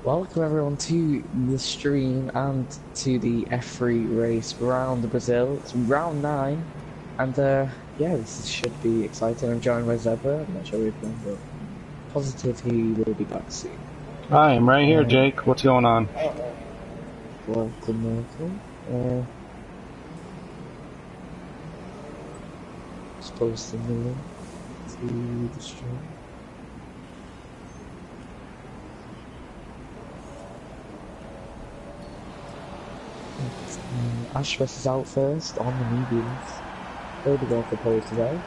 Welcome everyone to the stream and to the F3 race around Brazil. It's round 9 and yeah, this should be exciting. I'm joined by Zebra, I'm not sure we've done, but positive he will be back soon. Hi, I'm right here, Jake. What's going on? Welcome. Just posting the link to the stream. Ashvest is out first on the mediums. They'll be going for pole today.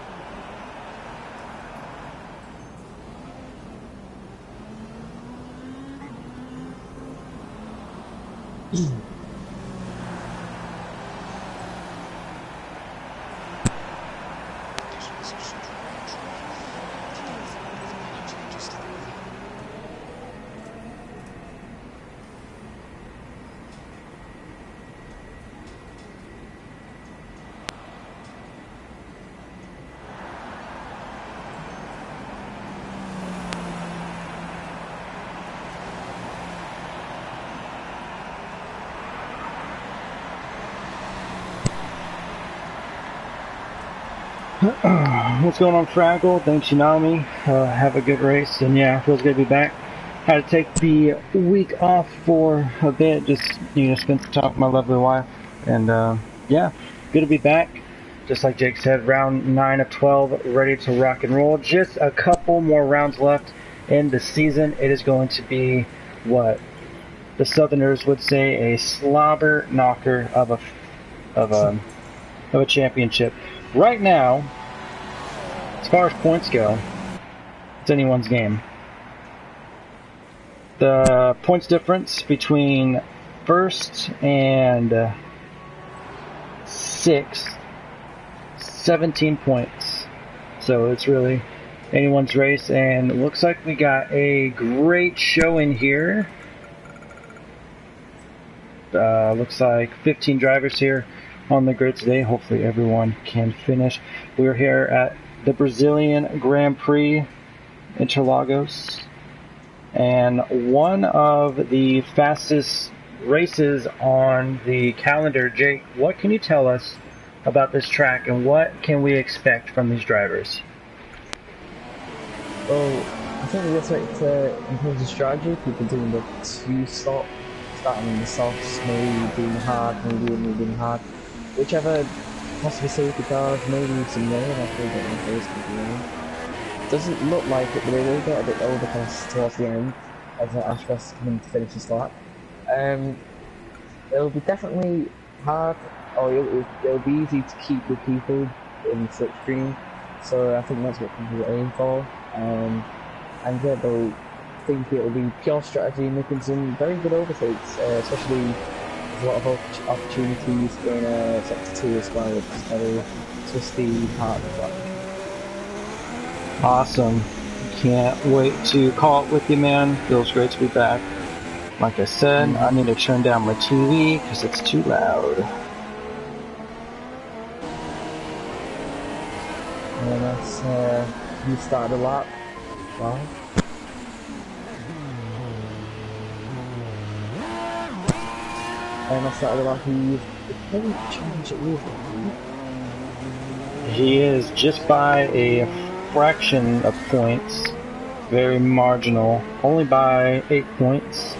What's going on, Fraggle? Thanks, Tsunami. Have a good race, and yeah, feels good to be back. Had to take the week off for a bit, just spend some time with my lovely wife, and yeah, good to be back. Just like Jake said, round 9 of 12, ready to rock and roll. Just a couple more rounds left in the season. It is going to be what the Southerners would say a slobber knocker of a championship. Right now, as far as points go, it's anyone's game. The points difference between first and sixth, 17 points. So it's really anyone's race, and it looks like we got a great showing here. Looks like 15 drivers here on the grid today. Hopefully everyone can finish. We're here at the Brazilian Grand Prix Interlagos, and one of the fastest races on the calendar. Jake, what can you tell us about this track, and what can we expect from these drivers? Well, I think we expect in terms of strategy, people doing the two-stop, starting in the softs, maybe doing hard, maybe hard. Whichever possibly safety cars, maybe some rain after we get in the first couple of rain. Doesn't look like it, but they will get a bit overcast towards the end as Ashvest coming to finish this lap. It'll be definitely hard, or it'll be easy to keep with people in the slipstream, so I think that's what people aim for. And yeah, they'll think it'll be pure strategy, making some very good overtakes, especially a lot of opportunities in Sector 2 as well, which is very twisty part of the track. Awesome. Can't wait to call it with you, man. Feels great to be back. Like I said, I need to turn down my TV because it's too loud. And that's, you started a lap. Wow. And I started off, he's very championship leader. He is just by a fraction of points, very marginal, only by 8 points.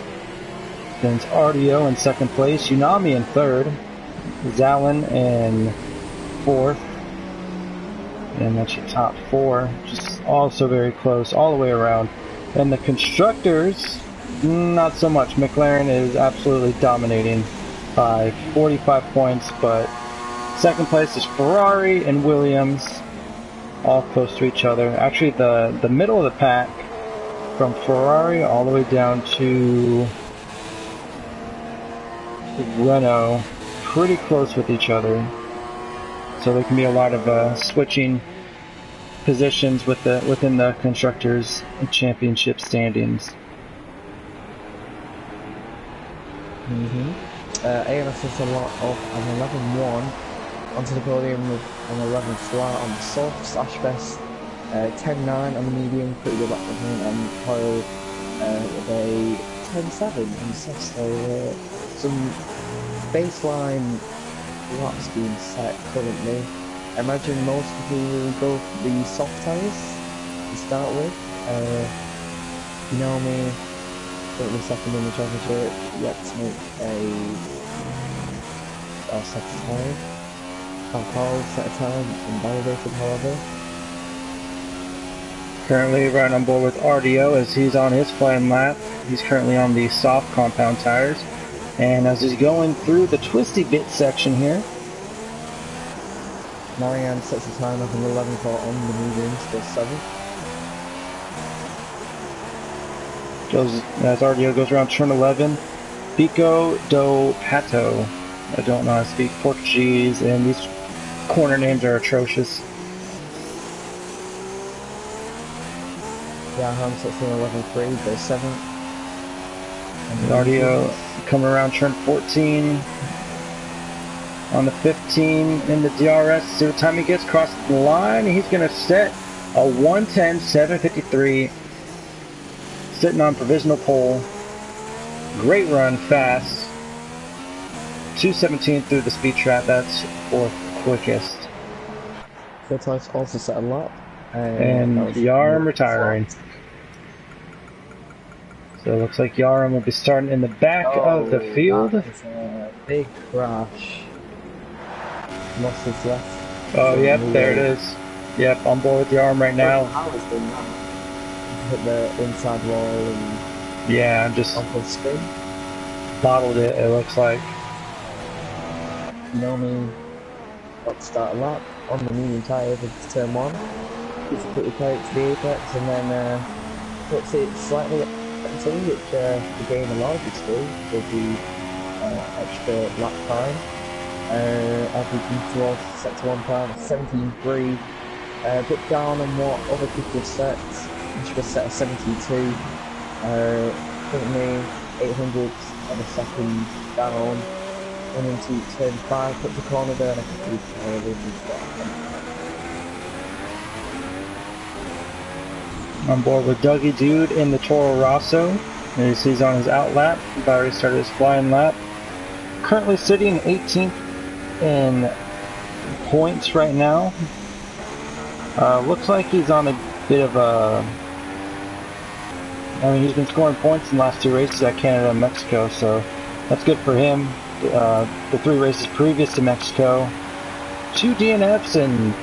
Then it's RDO in second place, Tsunami in third, Zalin in fourth, and that's your top 4, just also very close all the way around. And the constructors, not so much. McLaren is absolutely dominating by 45 points, but second place is Ferrari and Williams, all close to each other. Actually, the middle of the pack, from Ferrari all the way down to Renault, pretty close with each other. So there can be a lot of switching positions within the Constructors' Championship standings. AMS is a lot of an 11-1 onto the podium with an 11 flat on the softs. Ashvest 10-9 on the medium, pretty good lap behind, and Coyle with a 1:10.7 and stuff, so some baseline laps being set currently. I imagine most people will go for the soft tyres to start with. You know me, currently second in the championship, yet to make a second time. Paul set a time and validated, however. Currently right on board with RDO as he's on his flying lap. He's currently on the soft compound tires. And as he's going through the twisty bit section here, Marianne sets a time of an 11.4 on the mediums, still 7th. As RDO goes around turn 11, Pico do Pato. I don't know how to speak Portuguese, and these corner names are atrocious. Jahan sets an 11.3, goes 7th. RDO coming around turn 14. On the 15 in the DRS, see what time he gets across the line. He's going to set a 1:10.753, sitting on provisional pole. Great run, fast. 2:17 through the speed trap. That's fourth quickest. Fertilize also set a lap. And Yarm retiring. So it looks like Yarm will be starting in the back of the field. That is a big crash. Lost his left. Oh, yep, there it is. Yep, on board with Yarm right now. How has done that? Hit the inside wall and yeah, just off the spin. bottled it looks like. You know me, got to start a lap on the medium tyre with turn 1. Just quickly carry it to the apex and then puts it slightly empty, which the game allows you to do with the extra lap time. As we come towards sector 1 time, 17.3, a bit down on what other people have set. You should have set a 72. Currently 800 and a second down. And into turn 5, put the corner there and I can do On board with Dougie Dude in the Toro Rosso. As he's on his out lap. He's already started his flying lap. Currently sitting 18th in points right now. Looks like he's on a bit of a... I mean, he's been scoring points in the last 2 races at Canada and Mexico, so that's good for him. The 3 races previous to Mexico, 2 DNFs and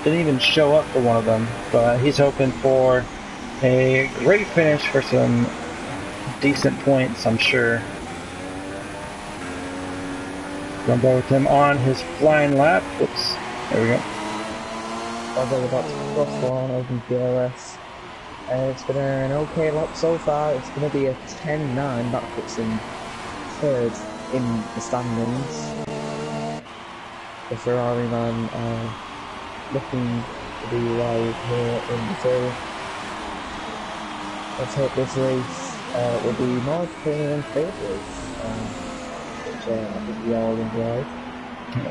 didn't even show up for one of them. But he's hoping for a great finish for some decent points, I'm sure. On board with him on his flying lap. Oops, there we go. I'll go about to cross the line, open DRS. It's been an okay lap so far. It's going to be a 10.9. That puts him 3rd in the standings. The Ferrari man looking to be right here in the field. Let's hope this race will be more entertaining than today's race, which I think we all enjoyed.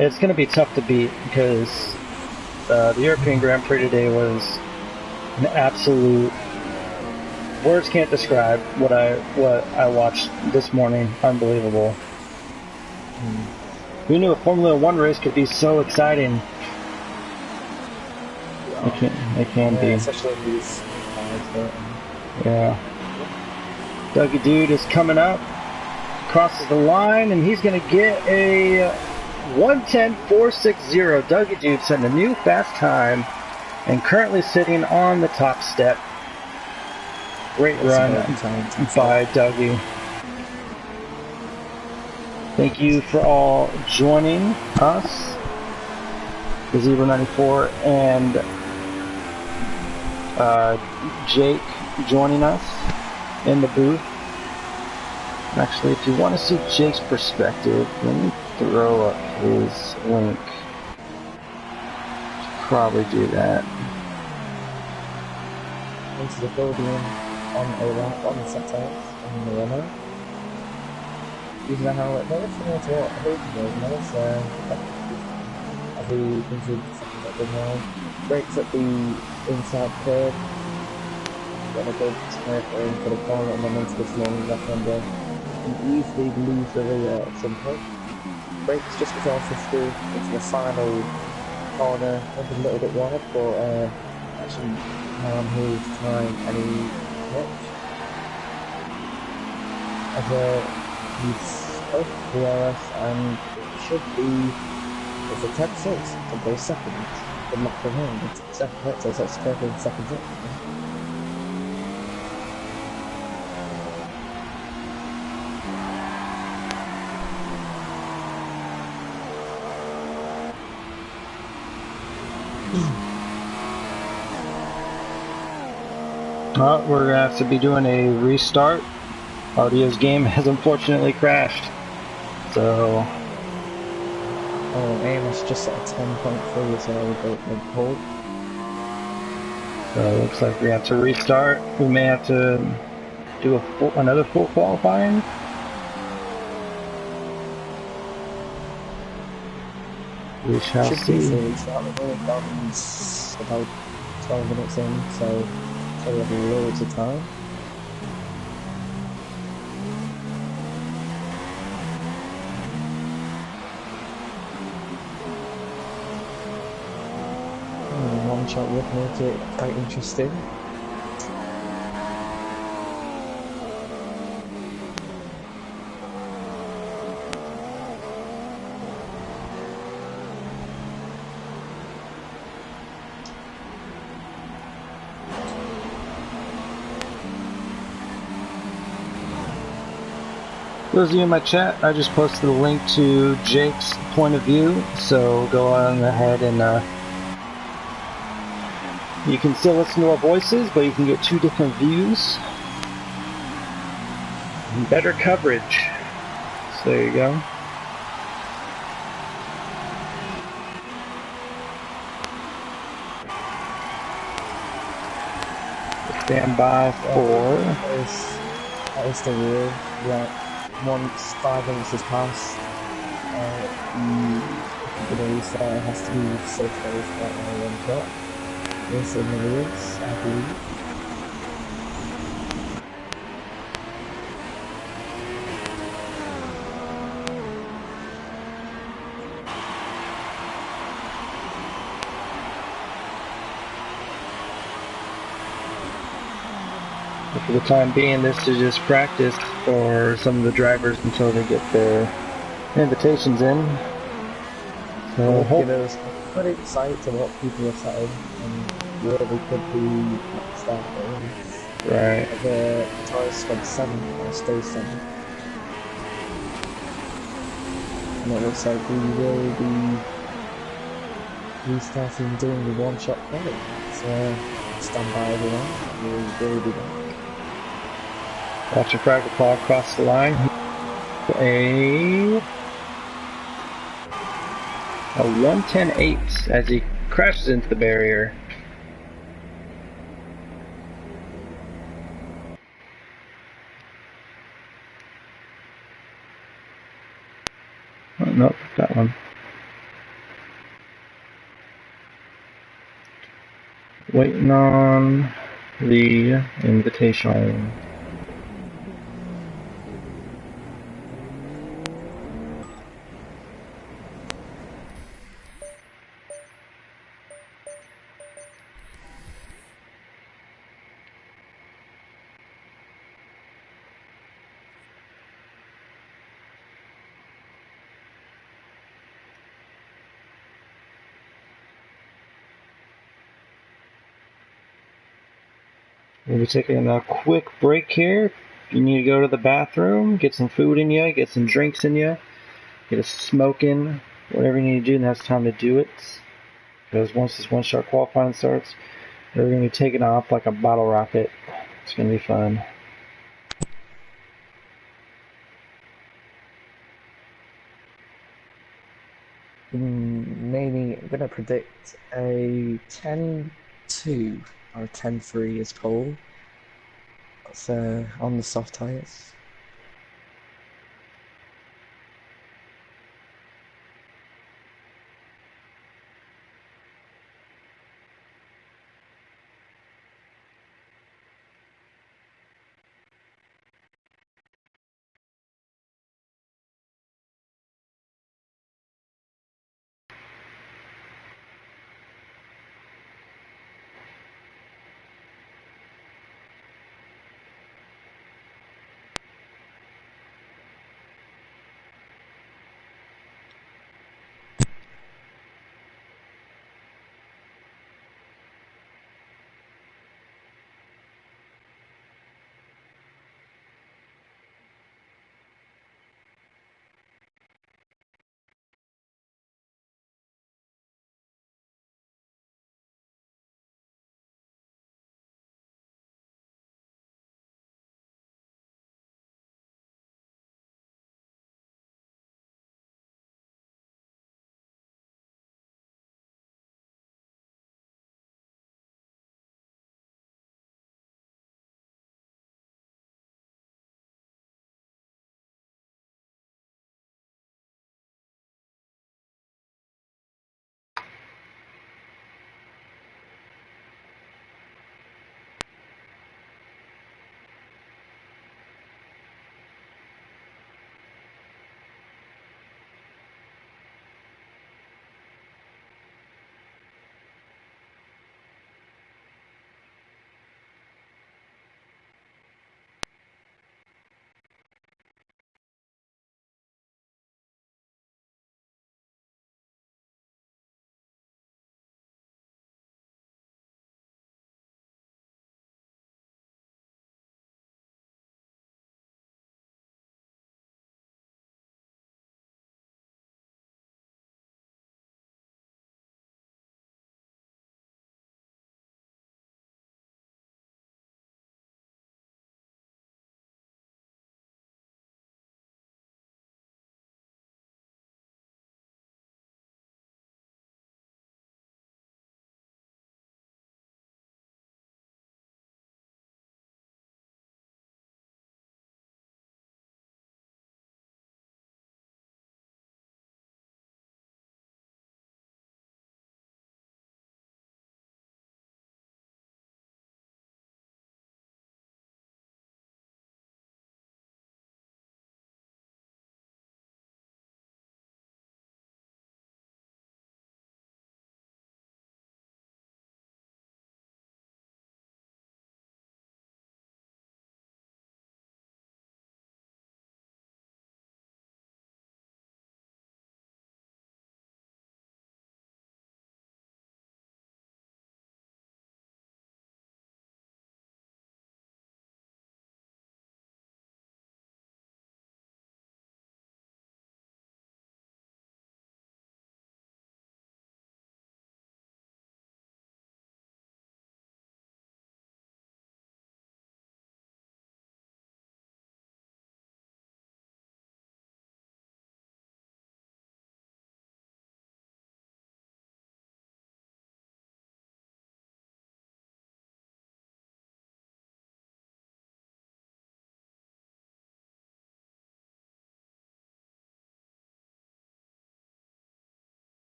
It's going to be tough to beat because the European Grand Prix today was an absolute... Words can't describe what I watched this morning. Unbelievable. Who knew a Formula 1 race could be so exciting? It can be. Especially these cars. Yeah. Dougie Dude is coming up, crosses the line, and he's going to get a 1:10.460. Dougie Dude setting a new fast time and currently sitting on the top step. Great run by Dougie. Thank you for all joining us. The Zebra 94 and Jake joining us in the booth. Actually, if you want to see Jake's perspective, let me throw up his link. Should probably do that. Into the podium on a lap on the set tires on the runner. Using a helmet very similar to what Hayden does, and that's as he comes in seconds up the hill, breaks up the inside curve, get a good turn in for the corner and then into this long left-hand there. You easily lose the rear at some point. Brakes just before 50 into the final corner, maybe a little bit wide, but that shouldn't harm his time any much. As he's close to DRS and it should be, it's a 10-6, so goes second. Good luck for him, it's second pit, so it's careful in second pit. Well, we're going to have to be doing a restart. Audio's game has unfortunately crashed. So... Oh, Amos just set a 10.3 as well with the pole. So it looks like we have to restart. We may have to do another full qualifying. We shall Should see. be full restart. We've only gone about 12 minutes in, so we have loads of time. One shot would make it quite interesting. Those of you in my chat, I just posted a link to Jake's point of view, so go on ahead and you can still listen to our voices, but you can get two different views. And better coverage. So there you go. Stand by for... That is the rule. Like, once 5 minutes has passed, the restart, it has to be 6 days for one shot. This in the rules, I believe. For the time being, this is just practice for some of the drivers until they get their invitations in. So Give us a good insight to what people are saying and where they could be next out there. Right. The choice went 7, or stays 7. And it looks like we will be restarting doing the one-shot quality. So stand by everyone, we will be back. Watch your fraggle claw across the line. A 110.8 as he crashes into the barrier. Oh, nope, that one. Waiting on the invitation. We'll be taking a quick break here. If you need to go to the bathroom, get some food in you, get some drinks in you, get a smoke in, whatever you need to do, now's the time to do it. Because once this one-shot qualifying starts, they're going to be taking off like a bottle rocket. It's going to be fun. Maybe I'm going to predict a 10-2 or a 10-3 as pole. That's on the soft tyres.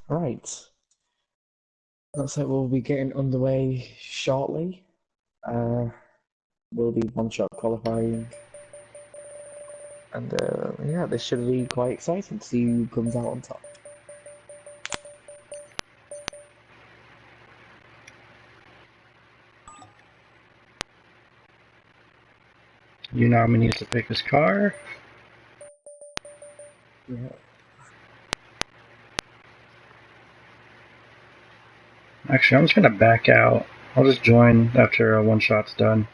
Right. Looks like we'll be getting underway shortly. We'll be one-shot qualifying. And yeah, this should be quite exciting to see who comes out on top. Unami needs to pick his car. Yeah. Actually, I'm just gonna back out. I'll just join after one shot's done.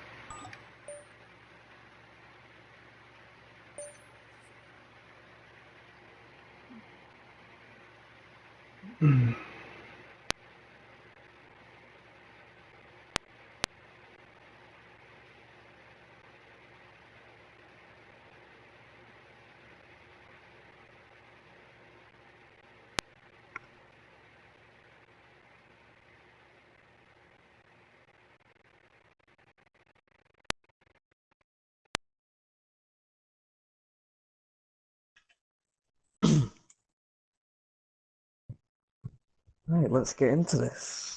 Right, let's get into this.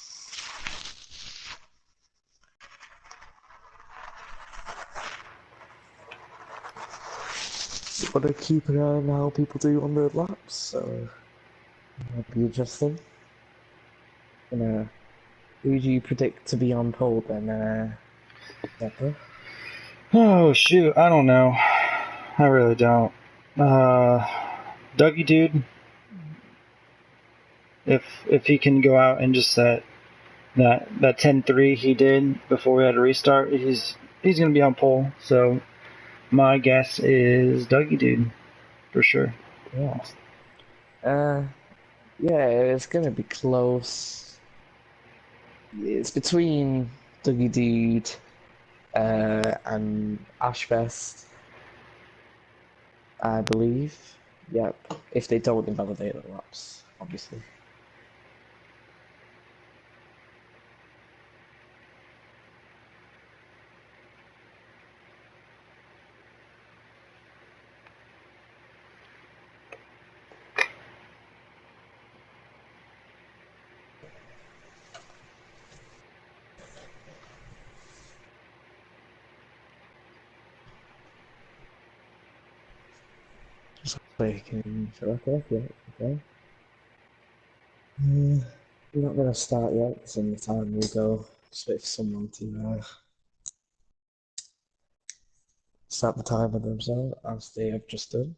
Gotta keep an eye on how people do on the laps, so I'll be adjusting. And who do you predict to be on pole then, Deborah? Oh shoot, I don't know. I really don't. Dougie dude, if he can go out and just set that 10-3 he did before we had to restart, he's gonna be on pole. So my guess is Dougie dude for sure. Yeah. Yeah, it's gonna be close. It's between Dougie Dude and Ashfest, I believe. Yep, if they don't invalidate the laps, obviously. Just can select off yet, okay? We're not gonna start yet, because in the time we'll go. Just wait for someone to start the timer themselves, as they have just done.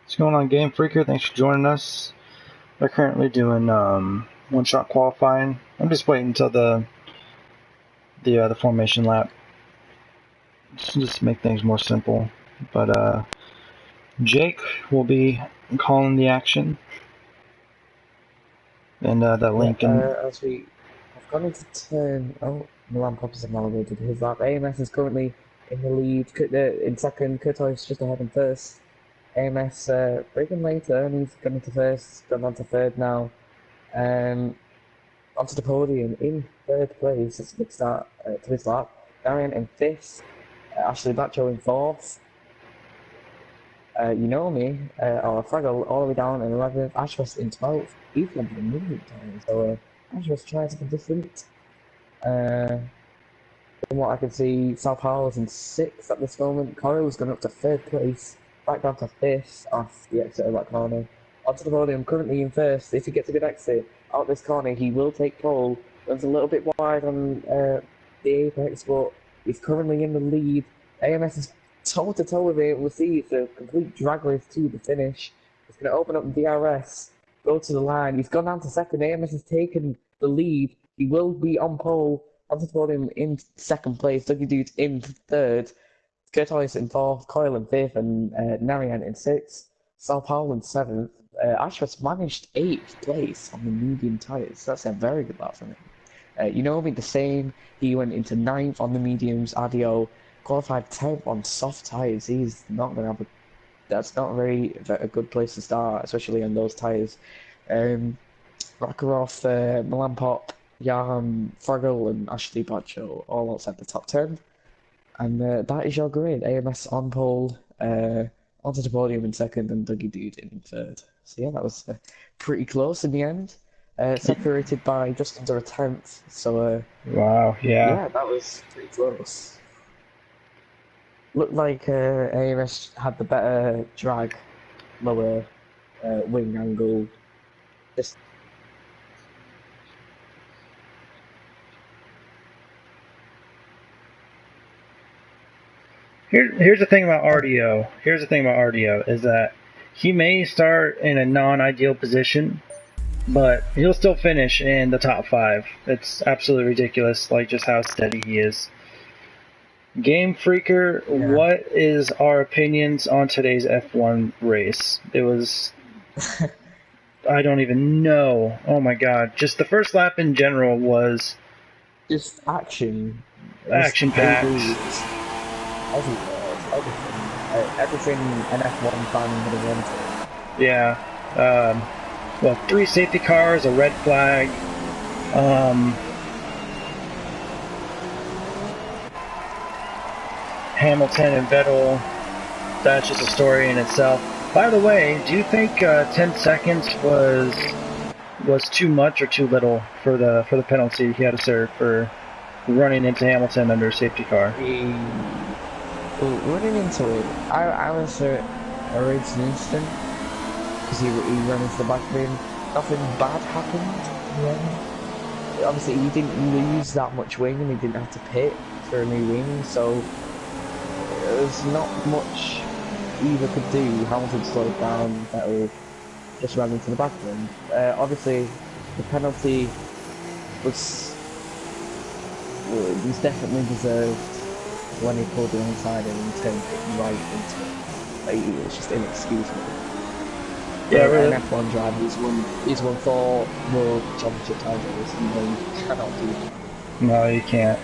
What's going on, Game Freaker? Thanks for joining us. We're currently doing one-shot qualifying. I'm just waiting until the formation lap. Just make things more simple. But Jake will be calling the action, and that link in. As we have gone into turn, Milan Popper's invalidated his lap. AMS is currently in the lead, in second. Kurtois just ahead in first. AMS breaking later, and he's gone into first, gone on to third now. Onto the podium in third place. It's a good start to his lap. Darian in fifth. Ashley Bacho in fourth. Unomi, or Fraggle, all the way down in 11th. Ashworth in 12th. He's going to be a movement time, so Ashworth trying something different. From what I can see, South Hall is in 6th at this moment. Coyle's gone up to 3rd place, back down to 5th off the exit of that corner. Onto the podium, currently in 1st. If he gets a good exit out this corner, he will take pole. Runs a little bit wide on the apex, but he's currently in the lead. AMS is toe-to-toe with it. We'll see it's a complete drag race to the finish. It's going to open up DRS, go to the line. He's gone down to 2nd. AMS has taken the lead. He will be on pole. Onto the podium in 2nd place. Dougie Dude in 3rd. Kurtois in 4th. Coyle in 5th. And Narayan in 6th. Sao Paulo in 7th. Ashworth managed 8th place on the medium tyres. That's a very good lap from him. Unomi the same. He went into 9th on the mediums. Adio qualified 10th on soft tyres. He's not going to have a. That's not a good place to start, especially on those tyres. Rakarov, Milan Pop, Jan Fraggle, and Ashley Bradshaw all outside the top 10. And that is your grid. AMS on pole, onto the podium in second, and Dougie Dude in third. So yeah, that was pretty close in the end. Separated by just under a tenth. So wow, yeah. yeah, that was pretty close. Looked like AMS had the better drag, lower wing angle. Just Here's the thing about RDO. Here's the thing about RDO is that he may start in a non-ideal position, but he'll still finish in the top 5. It's absolutely ridiculous, like just how steady he is. Game Freaker, yeah. What is our opinions on today's F1 race? It was... I don't even know. Oh my god. Just the first lap in general was... just action. Action-packed. Everything an F1 fan would have wanted. Yeah. Well, 3 safety cars, a red flag. Hamilton and Vettel. That's just a story in itself. By the way, do you think 10 seconds was too much or too little for the penalty he had to serve for running into Hamilton under a safety car? Well, running into it, I was hurt an instant because he ran into the back of him. Nothing bad happened. Yeah. Obviously, he didn't lose that much wing and he didn't have to pit for a new wing, so there's not much either could do. Hamilton slowed down, Vettel just ran into the back of him. Obviously, the penalty was definitely deserved when he pulled the inside and turned it right into it. Like, it was just inexcusable. Yeah, really. An F1 driver, he's won 4 World Championship titles, and he cannot do that. No, you can't.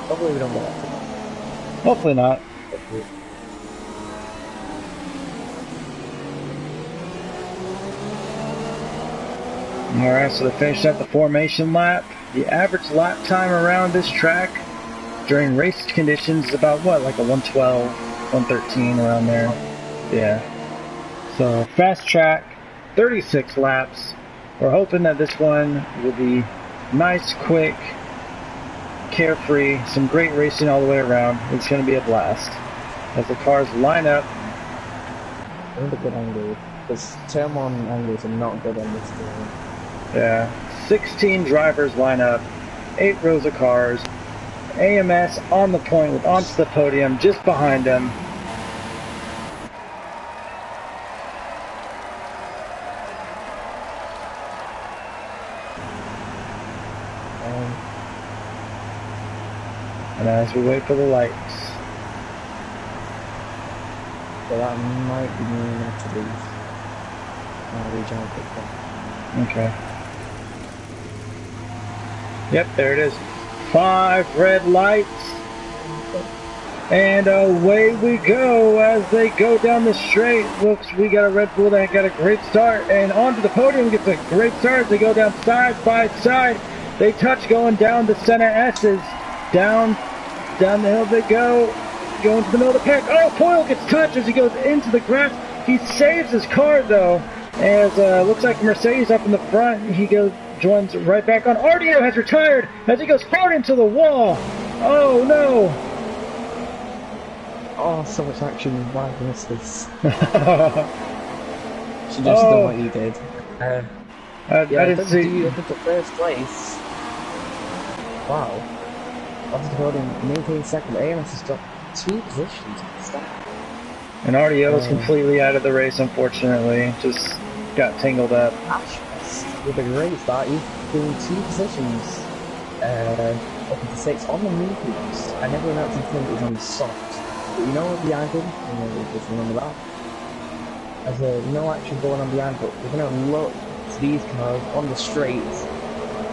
Hopefully we don't get that. Hopefully not. Alright, so they finished up the formation lap. The average lap time around this track during race conditions is about what, like a 112, 113 around there. Yeah. So fast track, 36 laps. We're hoping that this one will be nice, quick, carefree, some great racing all the way around. It's going to be a blast as the cars line up. I need a good angle, because turn 1 angles are not good on this game. Yeah, 16 drivers line up, 8 rows of cars. AMS on the point with onto the podium, just behind them. And as we wait for the lights. So that might be me enough to leave. I'll rejoin quickly. Okay. Yep, there it is. 5 red lights. And away we go as they go down the straight. Looks, we got a Red Bull that got a great start. And onto the podium gets a great start. They go down side by side. They touch going down the center S's. Down the hill they go. Going to the middle of the pack. Oh, Foyle gets touched as he goes into the grass. He saves his car though. As looks like Mercedes up in the front. He joins right back on. RDO has retired as he goes hard into the wall. Oh no. Oh, so much action. Why did I miss this? She just done what you did. I didn't see. You took the first place. Wow. Onto the podium, maintain second. AMS has got 2 positions at the start. And RDO is completely out of the race, unfortunately. Just got tangled up. Ashmas with a great start. He's doing 2 positions up into 6 on the mediums. I never announced him is on soft. But you know what behind him? Just remember that. There's no action going on behind, but we're going to look to these cars on the straights.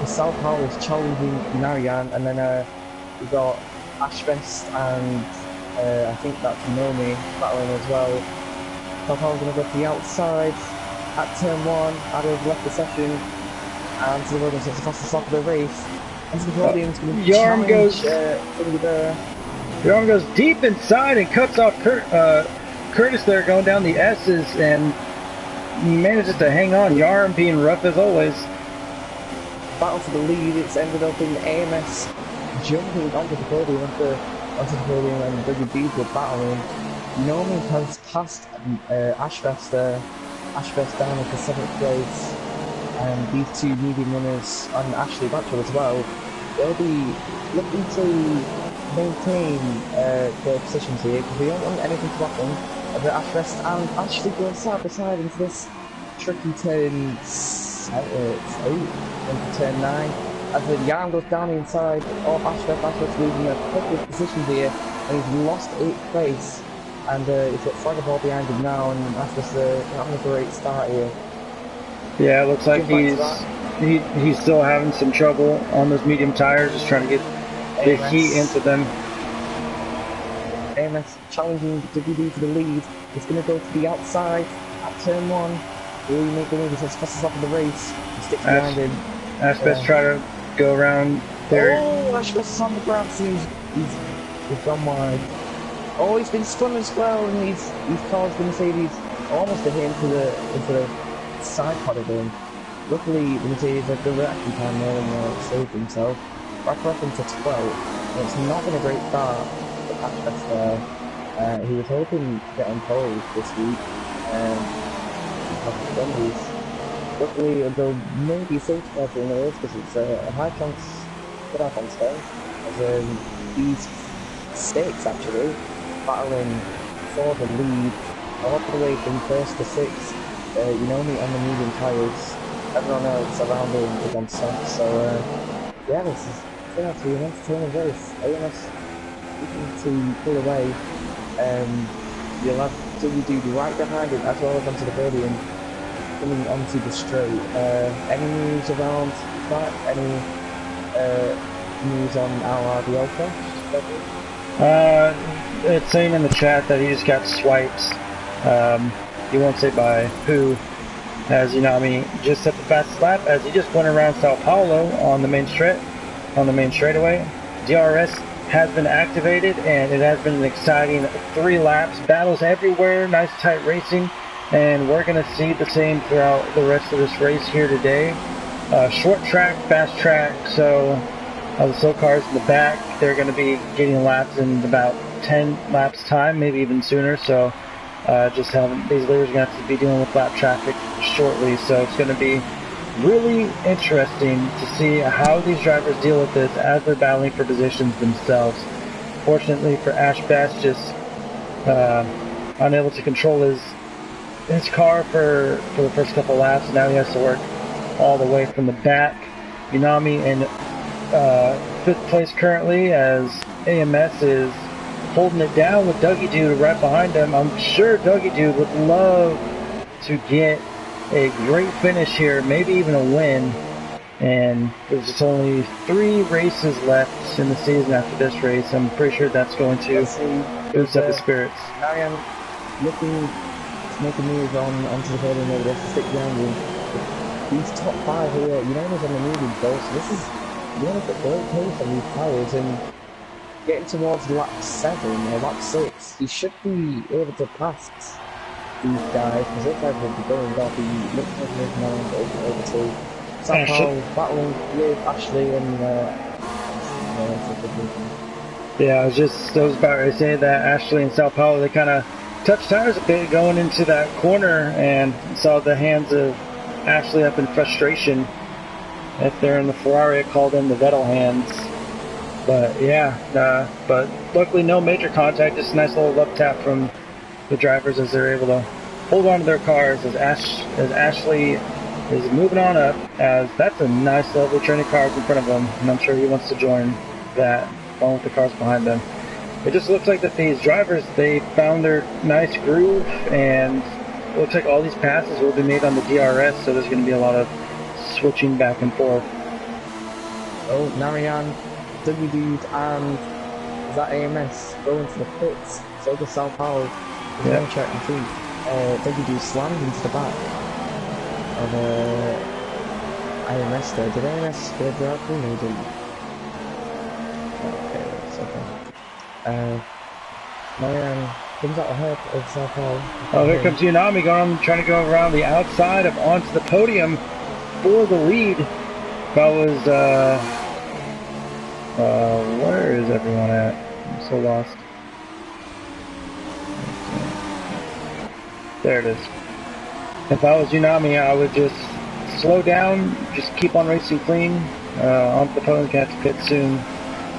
South Hall is challenging Narayan, and then we've got Ashvest and I think that's Nomi battling as well. Topal's going to go to the outside at turn 1, out of left the session, and to the road, and it's the fastest lap of the race. Into the podium, going to Yarm challenge Yarm goes deep inside and cuts off Curtis there, going down the S's, and manages to hang on. Yarm being rough as always. Battle for the lead. It's ended up in AMS jumping onto the podium and WBs were battling. Nomi has passed Ashvest there. Ashvest down into 7th place. And these two medium runners and Ashley Batchel as well, they'll be looking to maintain their positions here because we don't want anything to happen. The Ashvest and Ashley going side by side into this tricky turn 8 into turn 9. As the Yarm goes down the inside of Ashvest losing a couple of positions here, and he's lost 8th place. And he's got Flaggerball behind him now, and Ashvest having a great start here. Yeah, it looks like he's still having some trouble on those medium tires, just trying to get the heat into them. AMS challenging WD for the lead. He's going to go to the outside at turn 1. Will he make the lead? He's fastest off of the race. He sticks behind him. Ashvest try to go around there. Oh, Ashvest is on the ground. He's gone wide. Oh, he's been spun as well, and he's caused the Mercedes almost to hit into the side pod again. Luckily, the Mercedes had the reaction time there and saved himself. Back up into 12. And it's not been a great start for Ashvest there. He was hoping to get on pole this week. Luckily, they'll maybe safety car in the race because it's a high chance to get up on stone. As these stakes actually battling for the lead all the way from 1st to 6th. Nomi on the medium tyres, everyone else around him is on soft, so yeah, this is going to have to be an entertaining race. AMS looking to pull away, you'll have WD right behind it as well as onto the podium, coming onto the straight. Any news around that? Any news on our RDL crash? It's saying in the chat that he just got swiped. He won't say by who, as Yanami just set the fastest lap as he just went around Sao Paulo on the main straightaway. DRS has been activated, and it has been an exciting 3 laps, battles everywhere, nice tight racing, and we're going to see the same throughout the rest of this race here today. Short track, fast track, so the slow cars in the back, they're going to be getting laps in about 10 laps time, maybe even sooner, so these leaders are going to have to be dealing with lap traffic shortly, so it's going to be really interesting to see how these drivers deal with this as they're battling for positions themselves. Fortunately for Ashvest, just unable to control his car for the first couple laps, and now he has to work all the way from the back. Yanami in 5th place currently, as AMS is holding it down with Dougie Dude right behind him. I'm sure Dougie Dude would love to get a great finish here, maybe even a win. And there's just only 3 races left in the season after this race. I'm pretty sure that's going to boost up the spirits. Marianne looking to make a move onto the podium over there to stick behind him. These top 5 here, Unanimous on the moving though, so this is Unanimous at great pace on these tyres, and getting towards lap 7 or lap 6, he should be able to pass these guys, because those guys will be going off. He looks like he's now over to Sao Paulo, battling with Ashley and yeah, I was about to say that Ashley and Sao Paulo, they kind of touched tires a bit going into that corner, and saw the hands of Ashley up in frustration. If they're in the Ferrari, I call them the Vettel hands. But yeah, but luckily no major contact, just a nice little love tap from the drivers as they're able to hold on to their cars as Ashley is moving on up, as that's a nice lovely train of cars in front of him, and I'm sure he wants to join that along with the cars behind them. It just looks like that these drivers, they found their nice groove, and it looks like all these passes will be made on the DRS, so there's going to be a lot of switching back and forth. Oh, Narayan WD and is that AMS going to the pits. So does Sao Paulo. There's no check and see. WD slammed into the back of AMS there. Did AMS go directly? No, he didn't. Okay, that's okay. Marianne comes out ahead of Sao Paulo. Oh, here comes Yanami trying to go around the outside of onto the podium for the lead. That was, where is everyone at? I'm so lost. There it is. If I was Yanami, I would just slow down, just keep on racing clean. Onto the podium, catch pit soon.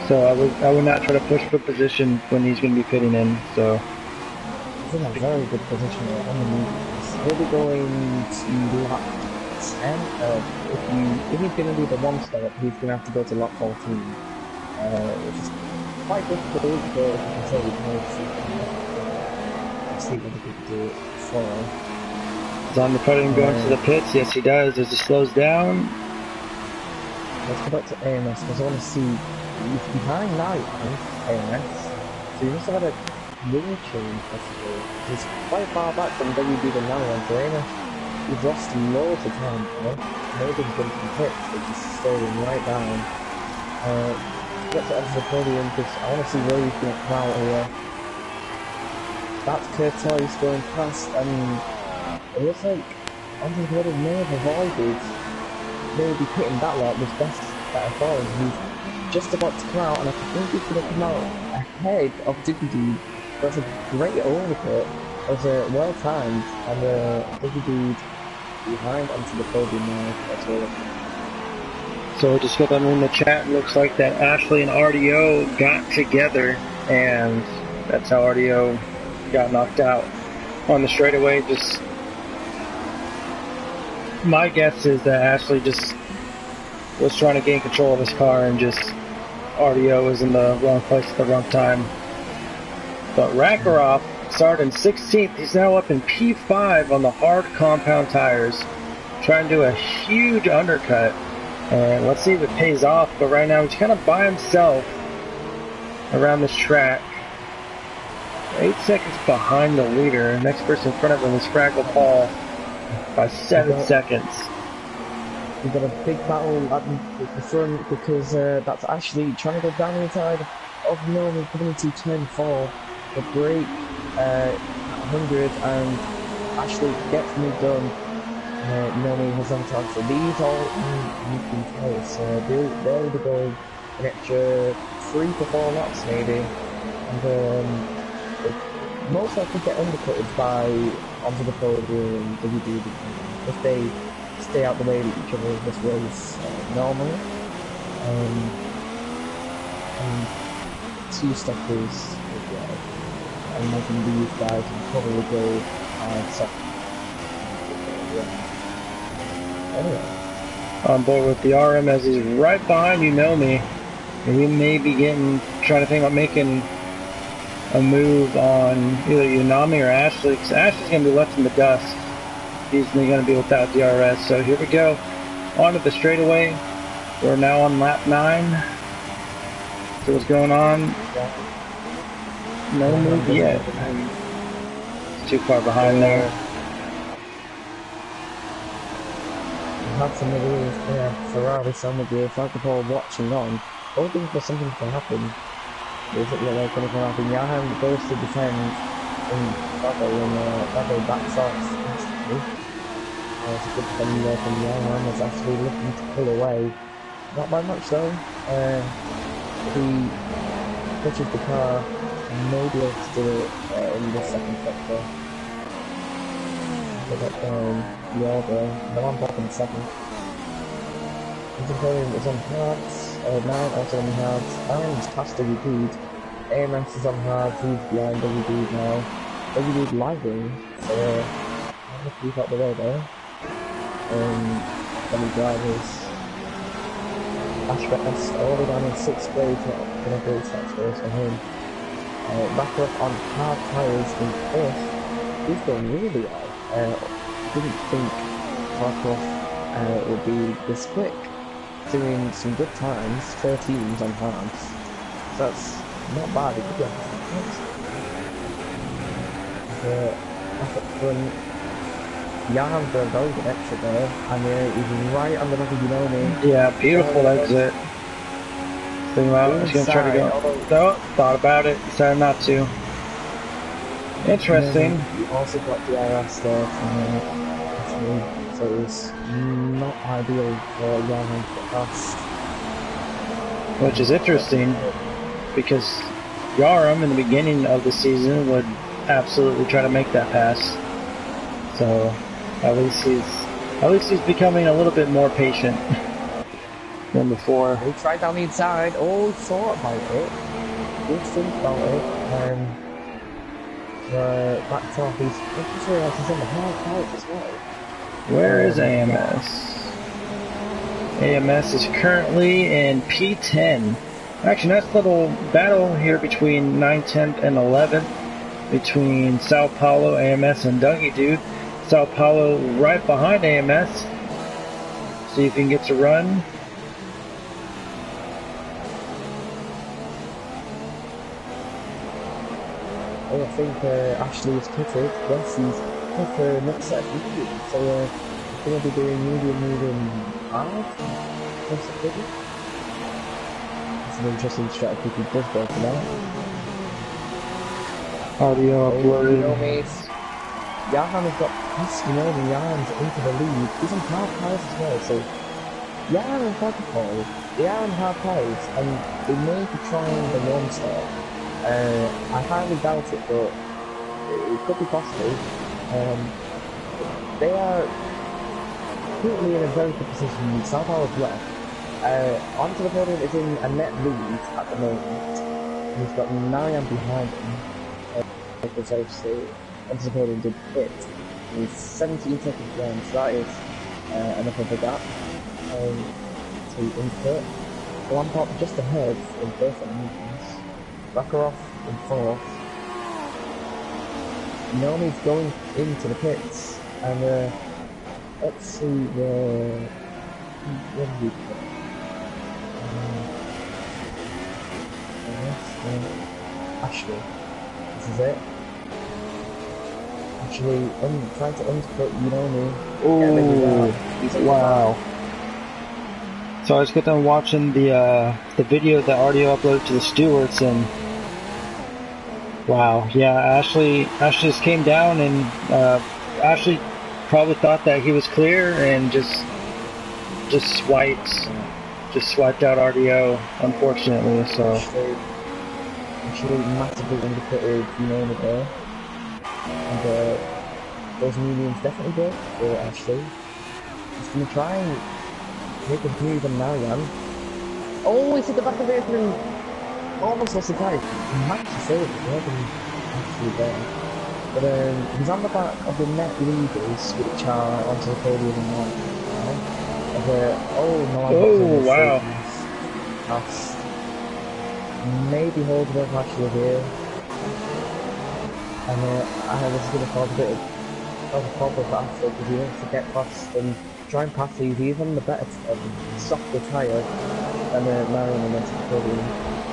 So I would not try to push for position when he's going to be pitting in. So he's in a very good position there on the mediums. He'll be going to lap 10. If he's going to do the one stop, he's going to have to go to lap 14, which is quite difficult. But as you can say, we can see whether he can do it before. He's on the podium going to the pits. Yes, he does. As he slows down. Let's go back to AMS because I want to see. He's behind now, AMS. So he must have had a wing change possibly. He's quite far back from WB than now on AMS. He's lost loads of time, you know? Maybe he's been from pits, but just slowing right down. Get to enter the podium because I want to see where he's going to come out here. That's Curtis going past, and it looks like Anthony Gordon may have avoided maybe hitting that lot was better for him. He's just about to come out, and I think he's going to come out ahead of WD. That's a great overcut. It was well timed, and WD behind onto the podium now. That's all. So just got them in the chat. Looks like that Ashley and RDO got together, and that's how RDO got knocked out on the straightaway. Just my guess is that Ashley just was trying to gain control of his car, and just RDO was in the wrong place at the wrong time. But Rakarov started in 16th. He's now up in P5 on the hard compound tires, trying to do a huge undercut. And let's see if it pays off. But right now he's kind of by himself around this track. 8 seconds behind the leader. Next person in front of him is Fraggle Paul by 7 seconds. We've got a big battle at the front because that's Ashley trying to go down the inside of Nomi coming into turn 4. The break 100 and Ashley gets me done. Nomi has on top. So these all in place. They'll be going an extra 3 to 4 laps maybe. And most likely get undercutted by onto the podium WD if they stay out the way of each other in this race normally. And 2 stoppers as well. I imagine these guys will probably go second. Anyway. On board with the RM as he's right behind you, know me. And we may be trying to think about making a move on either Yanami or Ashley, because Ashley's going to be left in the dust. He's going to be without DRS. So here we go. Onto the straightaway. We're now on lap 9. So what's going on? No move yet. It's too far behind there. Had some of these Ferrari somebody like the ball watching on, hoping for something to happen. Does it look like anything happen? Yahan goes to defend in Bravo and Bravo backs off instantly. It's a good defending there from Yahan is actually looking to pull away. Not by much though. He pushes the car and may be able to do it in the second sector. Get down the order. No one back in second. Interpolling is on hards. 9 also on hards. Aaron's past WD. AMS is on hards. He's behind WD now. WD's lagging. So I'm going to keep out the way there. Any drivers. Ashbeth all the way down in 6th place. Gonna go touch race for him. Back up on hard tyres in 5th. He's going really well. Didn't think Markov would be this quick. doing some good times, 13s on hards. So that's not bad. It could be up at front. Jan's got a very good exit there, and he's right on the back of Ginoni. Yeah, beautiful exit. Think about he's gonna try to go. No, thought about it, decided not to. Interesting. You also got DRS there from so it's not ideal for Jan to get past. Which is interesting because Yaram in the beginning of the season would absolutely try to make that pass. So at least he's becoming a little bit more patient than before. He tried down the inside. Oh, thought about it. Did think about it. Backed off. He's in the hard part as well. Where is AMS? AMS is currently in P10. Actually, nice little battle here between 9th, 10th, and 11th between Sao Paulo, AMS, and Dougie Dude. Sao Paulo right behind AMS. See if he can get to run. I think Ashley is pitted. Yes, he's put for next set of medium. So he's going to be doing medium hard. Next set of medium. It's an interesting strategy if he does go for that. Audio uploaded. Jahan has got past Jan's into the lead. He's on half price as well, so Jahan and Fagapol, they are on half price, and they may be trying the one stop. I highly doubt it, but it could be possible. They are currently in a very good position. South Paulo's left. Onto the podium is in a net lead at the moment. He's got Marianne behind him. Because obviously onto the podium did hit. He's 17 seconds down, so that is enough of a gap to input. Lampard just ahead in both engines. Bakarov in fourth. Naomi's going into the pits, and let's see where did we put? Ashley. This is it. Actually, trying to unsplit Naomi. Oh, wow. So I just got done watching the video that Audio uploaded to the stewards, and wow, yeah, Ashley just came down, and Ashley probably thought that he was clear and just swiped out RDO, unfortunately. So actually massively undercutted Naomi there, and those mediums definitely good for Ashley. He's gonna try and make a move on Marianne. Oh, he's hit the back of it and almost lost the tire. He managed to save it, he wasn't actually there. But he's on the back of the net leaders, which are onto the podium now. Oh, wow. That's maybe holding up Ashley here. And I was going to cause a bit of a problem for Ashley because he wants to get past and try and pass these. He's on the better, softer tyre than Marion and into the podium.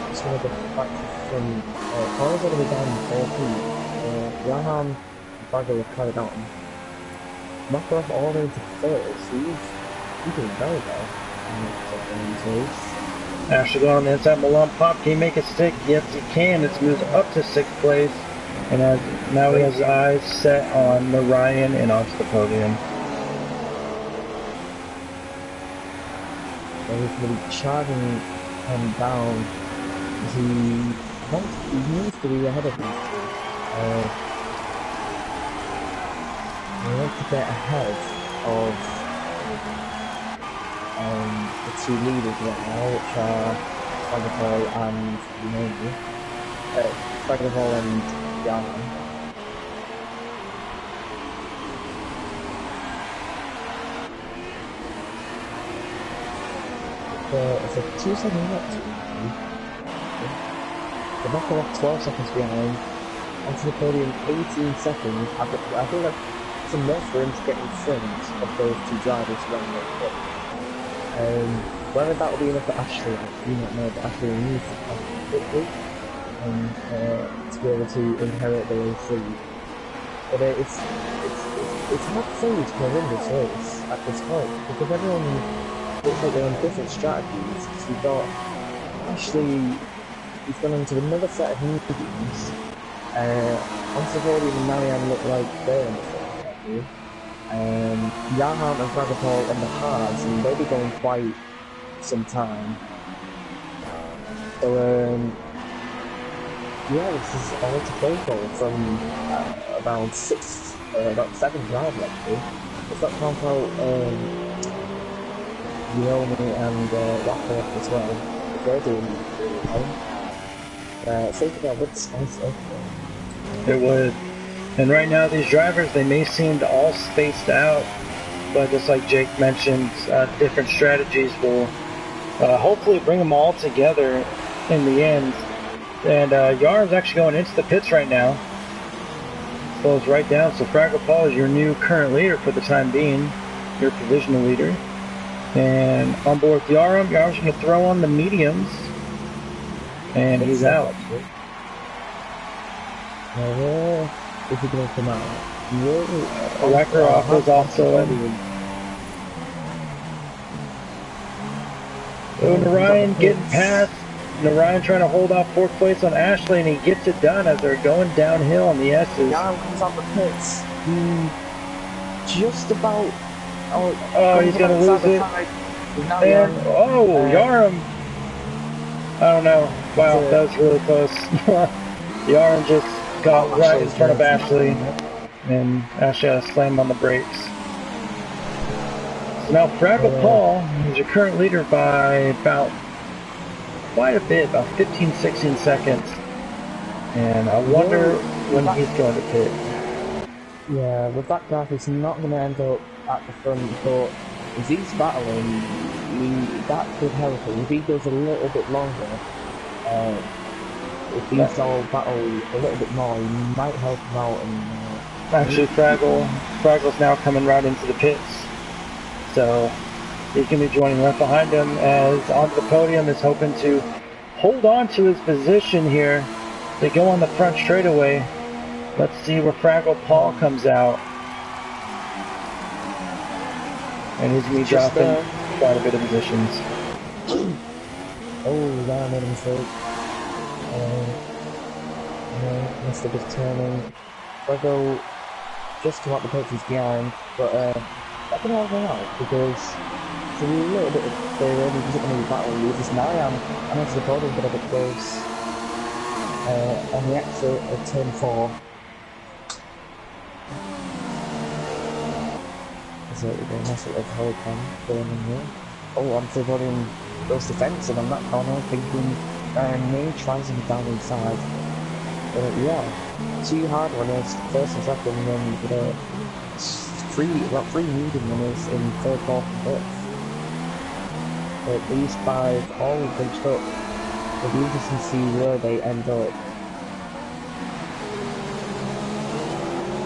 Just going to go back to front. Carl's all the way down in 14. Jahan and Bagger have carried on. Makarov all the way to first. He's doing very well. Ashley going on the inside. Milan Pop, can he make it stick? Yes, he can. It's moved up to 6th place. And now he has his eyes set on Marion and onto the podium. So he's going to be charging him down. He needs to be ahead of him. He wants to get ahead of the two leaders right now, which are Spagapol and Unogi. Spagapol and Jahan. It's a 2-second lap. The Makarov 12 seconds behind. Onto the podium 18 seconds. I think that's enough for him to get in front of those two drivers around the pit. Whether that will be enough for Ashley, I do not know, but Ashley needs to pass quickly and to be able to inherit the race lead. But it's hard to say who's going to win this race at this point, because everyone looks like they're on different strategies. So you've got Ashley, he's gone into another set of mediums. Onto Brody and Marianne look like they're in the same strategy. Jahan and Fragapol on the hards, and they'll be going quite some time. So, yeah, this is all to play for from about 7 drives actually. It's not count out Naomi and Raphael as well. They're doing really well. Think about what's spice up. It would. And right now these drivers, they may seem all spaced out, but just like Jake mentioned, different strategies will hopefully bring them all together in the end. And Yar's actually going into the pits right now. Slows right down, so Fraggle Paul is your new current leader for the time being, your provisional leader. And on board with Yar's going to throw on the mediums, and he's out. Is he going to come out? Rakarov is also in. Oh, Narayan getting past. Narayan trying to hold off 4th place on Ashley, and he gets it done as they're going downhill on the S's. Yaram comes out the pits. Just about. Oh, he's going to lose it. And, Yaram. I don't know. Wow, that was really close. Yaram just got right in front of Ashley, and Ashley had to slam on the brakes. So now Fraggle Paul is your current leader by about quite a bit, about 15-16 seconds. And I wonder when he's going to pit. Yeah, with that gap, it's not going to end up at the front, but if he's battling, that could help him. If he goes a little bit longer, if these all battle a little bit more, he might help him out. And actually, Fraggle's now coming right into the pits, so he's going to be joining right behind him as onto the podium is hoping to hold on to his position here. They go on the front straightaway. Let's see where Fraggle Paul comes out, and he's going to be dropping quite a bit of positions. Oh, that made a mistake. Must have just turning. Fraggle just come up the pits behind, but that can help him out because it's a little bit of failure. He doesn't really battle. This Mariam and onto the podium, but a bit close. On the exit of turn 4. So we're going to mess it with Hurricane going in here. Oh, onto the podium goes defensive on that corner, thinking may try something down inside. But yeah, 2 hard runners, first and second, and then you've got about 3 medium runners in 3rd, 4th, and 5th. But these 5 all bunched up. It'll be interesting to see where they end up.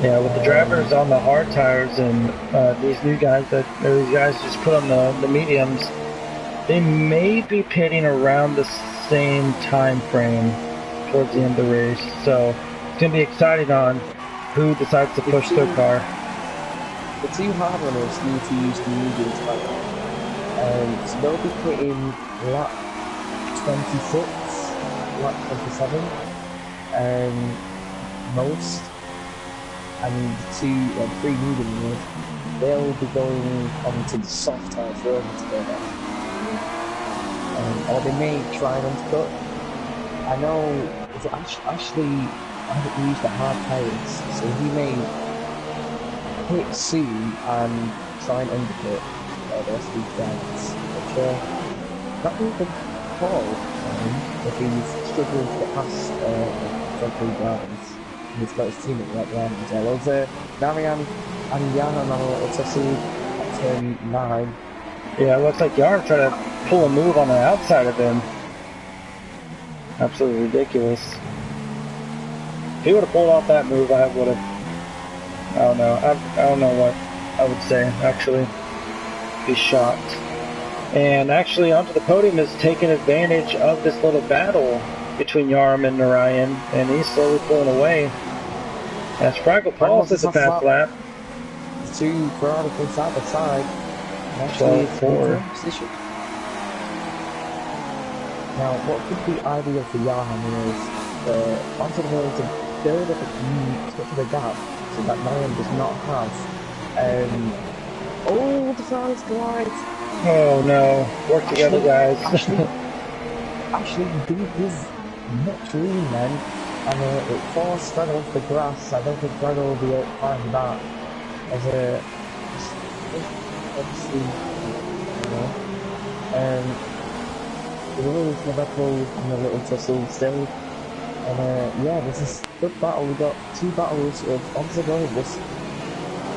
Yeah, with the drivers on the hard tires and these guys just put on the mediums, they may be pitting around the same time frame towards the end of the race. So it's going to be exciting on who decides to push their car. The 2 hard runners need to use the mediums right now. So they'll be pitting lap 26, lap 27, most. And the 3 medium runners, they'll be going onto the soft tires road together. Or they may try and undercut. I know Ashley hasn't used the hard tires, so he may hit soon and try and undercut the rest of these guys. Which that would be Paul if he's struggling to get past the front 3 drivers. He's got his teammate right behind him as well. There's Marianne and Yana on a little tussle at turn 9. Yeah, it looks like Yana tried to pull a move on the outside of him. Absolutely ridiculous. If he would have pulled off that move, I don't know what I would say, actually. Be shocked. And actually onto the podium is taking advantage of this little battle between Yarm and Narayan, and he's slowly pulling away. As Fraggle Paul sits a fast lap. Two Ferrari from side to side. Actually, it's in position. Now, what could be ideal for Yarm is onto the road to build up a touch of a gap so that Narayan does not have. Oh, the Ferrari's collide! Oh no, work together, guys. Actually beat his much lean then, and it forced Fraggle off the grass. I don't think Fraggle will be fine with that. As obviously, the rules of Red Bull and a little tussle still. And yeah, this is a good battle. We got two battles of on the road. Just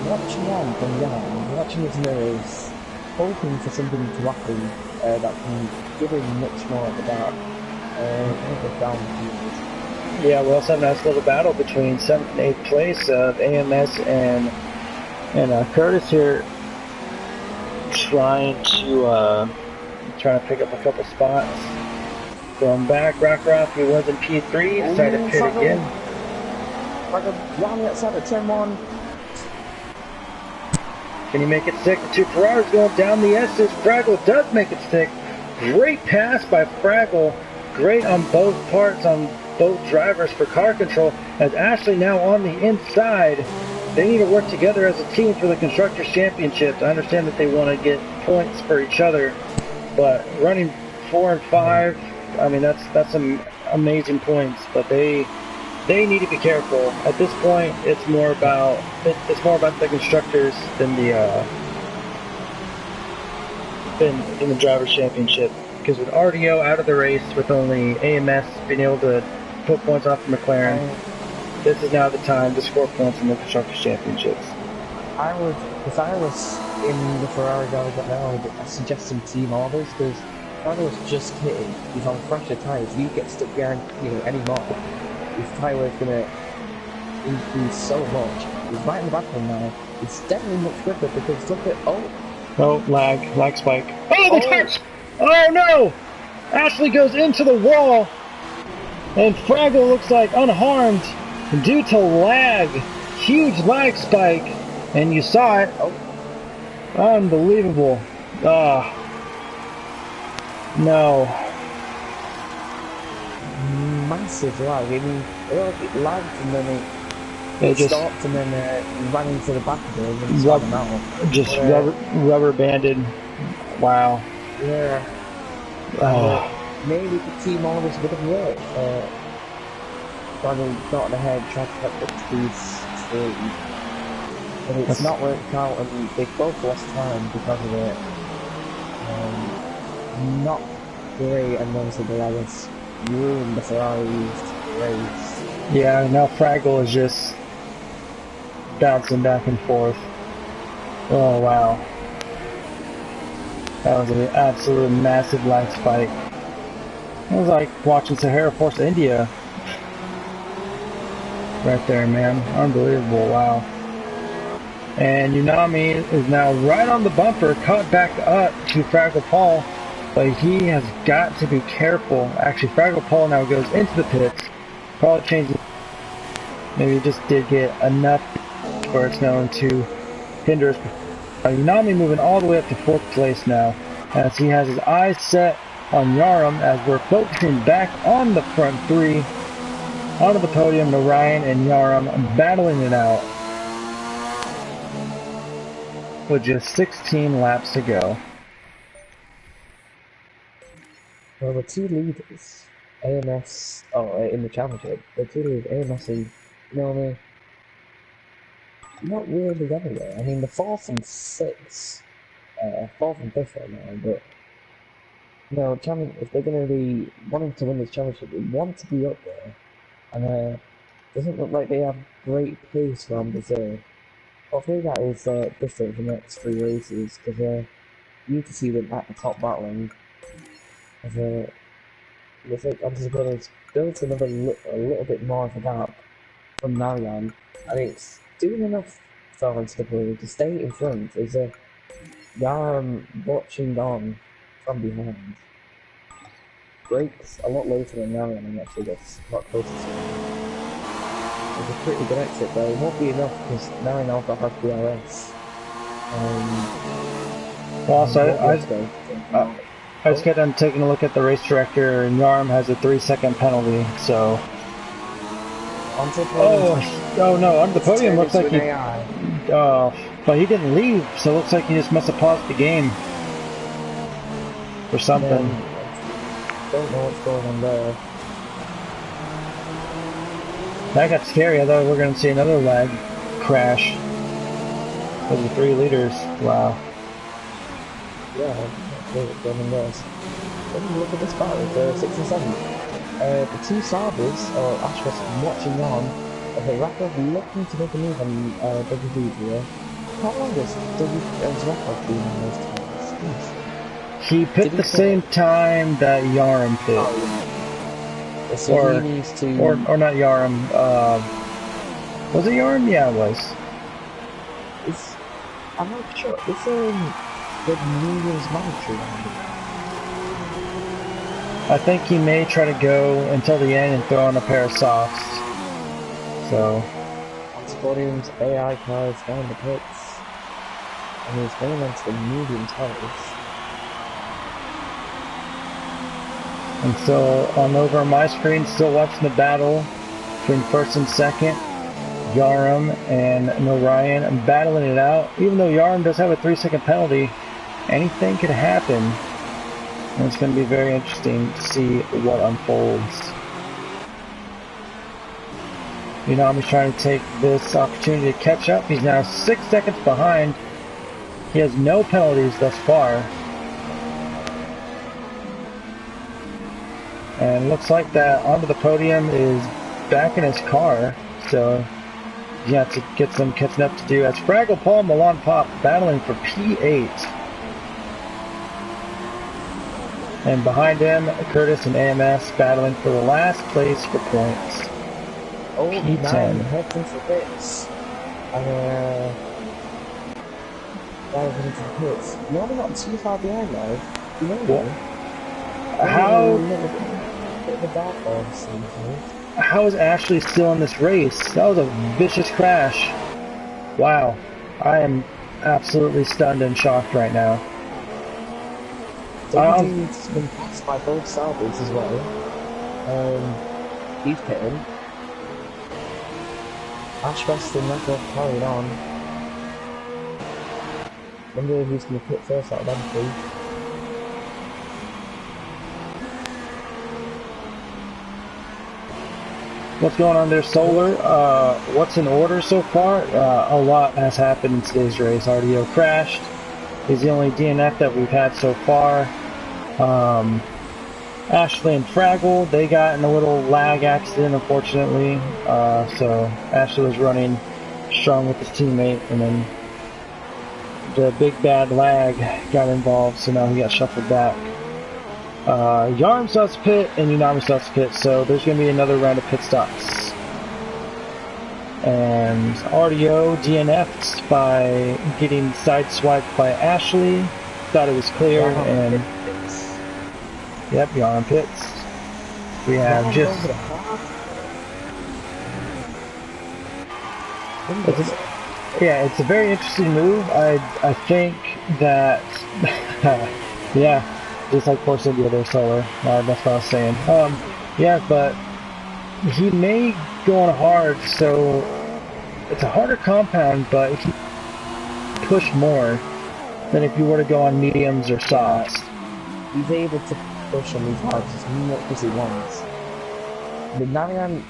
watching on from Yarm, watching his nerves, hoping for something to happen that can give him much more of a gap. Down the yeah, we also have a nice little battle between 7th and 8th place of AMS and Curtis here, trying to pick up a couple spots. Going back, Rockruff, he was in P3, decided to pit again. Round outside of turn 1. Can he make it stick? The two Ferraris going down the S's. Fraggle does make it stick. Great pass by Fraggle. Great on both parts, on both drivers for car control. As Ashley now on the inside, they need to work together as a team for the Constructors' Championship. I understand that they want to get points for each other, but running 4 and 5, I mean that's some amazing points. But they need to be careful. At this point, it's more about the constructors than the Drivers' Championship. Because with RDO out of the race, with only AMS being able to put points off of McLaren, this is now the time to score points in the Constructors' Championships. I was in the Ferrari guys right now, I suggest some team orders, because Ferrari's just hitting. He's on fresher tyres. If he gets stuck behind any more, his tyre is going to increase so much. He's right in the back of him now. It's definitely much quicker because look at lag spike. Oh, the touch! Oh no! Ashley goes into the wall, and Fraggle looks like unharmed due to lag. Huge lag spike, and you saw it. Unbelievable. No. Massive lag. I mean, it lagged and then it stopped and then ran into the back of it and spun out. Just rubber banded. Wow. Yeah. Maybe the team orders would have worked. Fraggle got ahead, tried to cut up these three. But it's not worked out and they both lost time because of it. Not great, and obviously the Lagos ruined the Ferrari's race. Yeah, now Fraggle is just bouncing back and forth. Oh wow. That was an absolute massive lag spike. It was like watching Sahara Force India. Right there, man. Unbelievable, wow. And Unami is now right on the bumper, caught back up to Fraggle Paul, but he has got to be careful. Actually, Fraggle Paul now goes into the pits. Probably changes. Maybe he just did get enough where it's known to hinder his. Unami moving all the way up to 4th place now, as he has his eyes set on Yarm, as we're focusing back on the front three. Onto the podium, Narayan and Yarm battling it out with just 16 laps to go. Well, the two leaders, AMS, in the championship, the two leaders, AMS and Nome, not really anywhere. I mean, the 4th and 6th, 4th and 5th right now, but if they're going to be wanting to win this championship, they want to be up there. And doesn't look like they have great pace from Brazil. Hopefully that is different for the next 3 races, because you need to see them at the top battling. It looks like Anticipator's built a little bit more of a gap from Narayan, and it's doing enough for Anticipator to stay in front. Is Yarm watching on from behind. Brakes a lot later than Narian and actually gets a lot closer to him. It's a pretty good exit though. It won't be enough because Narian also has DRS. Well, also, I just got done taking a look at the race director, and Yarm has a 3-second penalty, so... Oh no, on the podium looks like he... but he didn't leave, so it looks like he just must have paused the game. Or something. Don't know what's going on there. That got scary. I thought we were going to see another lag crash. Those are 3 liters. Wow. Yeah, that's what's going on there. Look at this battle, 6 and 7. The two Sabres, or Ashworth, watching on. Okay, Rakov looking to make a move on WD here. How long has Rakov been on those times? He pit the same time that Yarm pit. Oh, yeah. So he needs to... Or not Yarm, was it Yarm? Yeah, it was. I'm not sure. It's the New Year's mandatory. I think he may try to go until the end and throw on a pair of softs. So... Podiums, AI cars down the pits. And he's going on to the medium tires. And so, on over on my screen, still watching the battle between first and second. Yarm and Narayan battling it out. Even though Yarm does have a 3-second penalty, anything could happen. And it's going to be very interesting to see what unfolds. Unami's trying to take this opportunity to catch up. He's now 6 seconds behind. He has no penalties thus far. And looks like that onto the podium is back in his car. So he has to get some catching up to do. As Fraggle Paul and Milan Pop battling for P8. And behind him, Curtis and AMS battling for the last place for points. Oh, P10. Heads into the pits. And diving into the pits. You're only not too far behind though. You know that? How is Ashley still in this race? That was a vicious crash. Wow. I am absolutely stunned and shocked right now. WD's been passed by both Sabres as well. He's pitting. Ashwest and Rakov carried on. Wonder who's going to pit first out of them three. What's going on there, Solar? What's in order so far? A lot has happened in today's race. RDO crashed. He's the only DNF that we've had so far. Ashley and Fraggle, they got in a little lag accident, unfortunately. So Ashley was running strong with his teammate, and then the big bad lag got involved, so now he got shuffled back. Yarm starts to pit, and Unami starts to pit, so there's going to be another round of pit stops. And RDO DNF'd by getting sideswiped by Ashley. Thought it was clear, and yep, Yarm pits. We have it's a very interesting move. I think that yeah, just like Force India there, Solar. That's what I was saying. Yeah, but he may go on hard, so it's a harder compound, but he push more than if you were to go on mediums or softs. He's able to push on these hards as much as he wants. But Narian,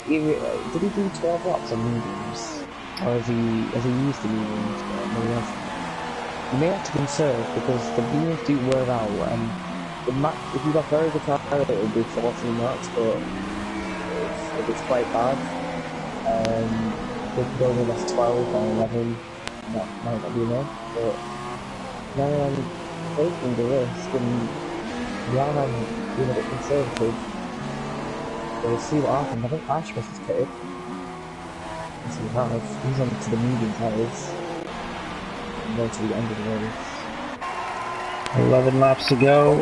did he do 12 laps on mediums? Or has he used the mediums? You may have to conserve because the mediums do wear out, and if you've got very good tire, it will be 14 laps, but if it's quite bad, if you only last 12 or 11, that might not be enough. But Narian taking the risk, and Yarman being a bit conservative. So we'll see what happens. I think Ashworth is pitted. Let's see what happens. He's on to the medium tires. And then to the end of the race. 11 laps to go.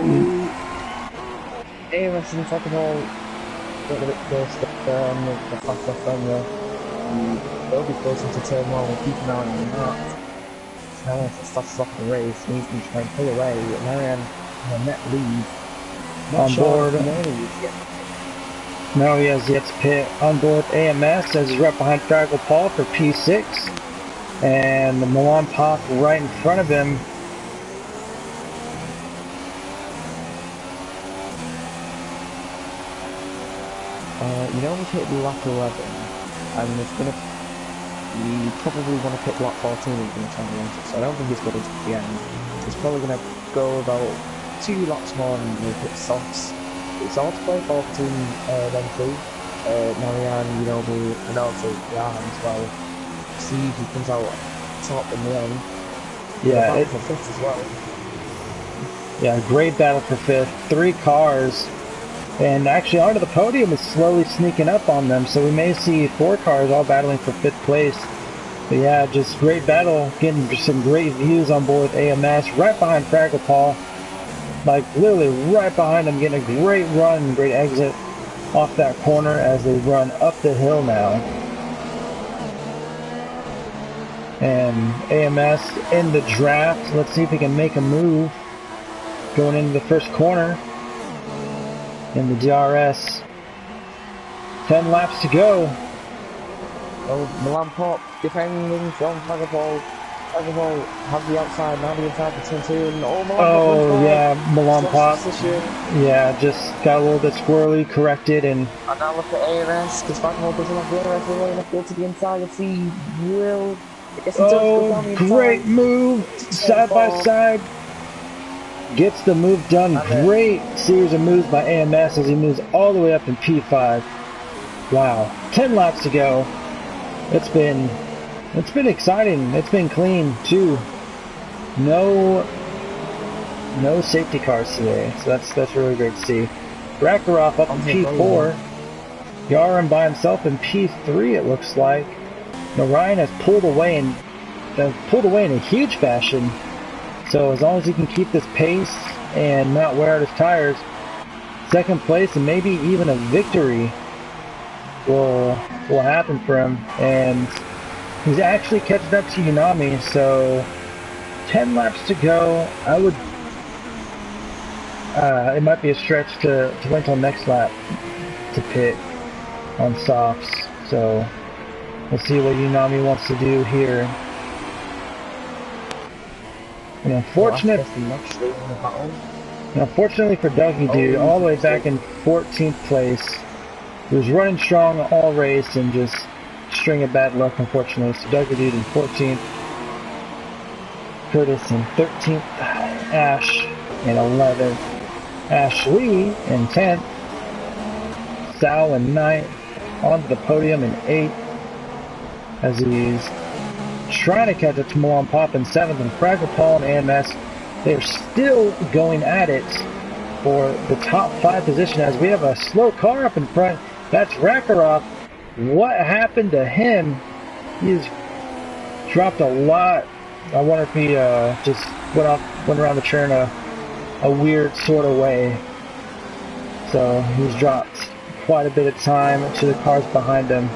AMS in second hole, get a bit close there on the fast left on there. They'll be close into turn one, we'll keep an eye on that. AMS starts off the race, needs to try and pull away. Marianne in a net lead. Not On sure board. if he's yet. No, he has yet to pit. On board AMS as he's right behind Fraggle Paul for P6. And the Milan Pop right in front of him. You know, we hit lap 11, and it's gonna. You probably want to pick lap 14 in the challenge, so I don't think it's going to the end. It's probably going to go about 2 laps more and we'll hit softs. It's hard to play 14 then too. Marianne, you know me, and also Jan as well. See if he comes out top in the end. Yeah, it's for 5th as well. Yeah, great battle for 5th. 3 cars. And actually onto the podium is slowly sneaking up on them, so we may see 4 cars all battling for 5th place. But yeah, just great battle, getting some great views on board with AMS, right behind Fraggle Paul. Like literally right behind him, getting a great run, great exit off that corner as they run up the hill now. And AMS in the draft, let's see if he can make a move going into the first corner. In the DRS. 10 laps to go. Oh, Milan Pop defending from Fraggle Paul. Fraggle Paul have the outside, now the inside the turn 2, and Milan Pop yeah, Milan Pop. Position. Yeah, just got a little bit squirrely, corrected, and now look at AMS, because Fraggle Paul doesn't have the AMS, we're going to go to the inside, let's see, will... I guess he does go down the inside. Great move, side by side. Gets the move done. Great series of moves by AMS as he moves all the way up in P5. Wow. 10 laps to go. It's been exciting. It's been clean too. No safety cars today. So that's really great to see. Rakarov up in P4. Yaron by himself in P3 it looks like. Now Ryan has pulled away in a huge fashion. So as long as he can keep this pace and not wear out his tires, second place and maybe even a victory will happen for him. And he's actually catching up to Yanami, so 10 laps to go. I would it might be a stretch to wait until next lap to pit on softs. So we'll see what Yanami wants to do here. And unfortunately for Dougie Dude, all the way back in 14th place, he was running strong all race and just string of bad luck, unfortunately. So Dougie Dude in 14th, Curtis in 13th, Ash in 11th, Ashley in 10th, Sal in 9th, onto the podium in 8th, as he's trying to catch up to Milan Pop in 7th, and Fraggle Paul and AMS, they're still going at it for the top 5 position as we have a slow car up in front. That's Rakarov. What happened to him? He's dropped a lot. I wonder if he just went around the turn a weird sort of way. So he's dropped quite a bit of time to the cars behind him.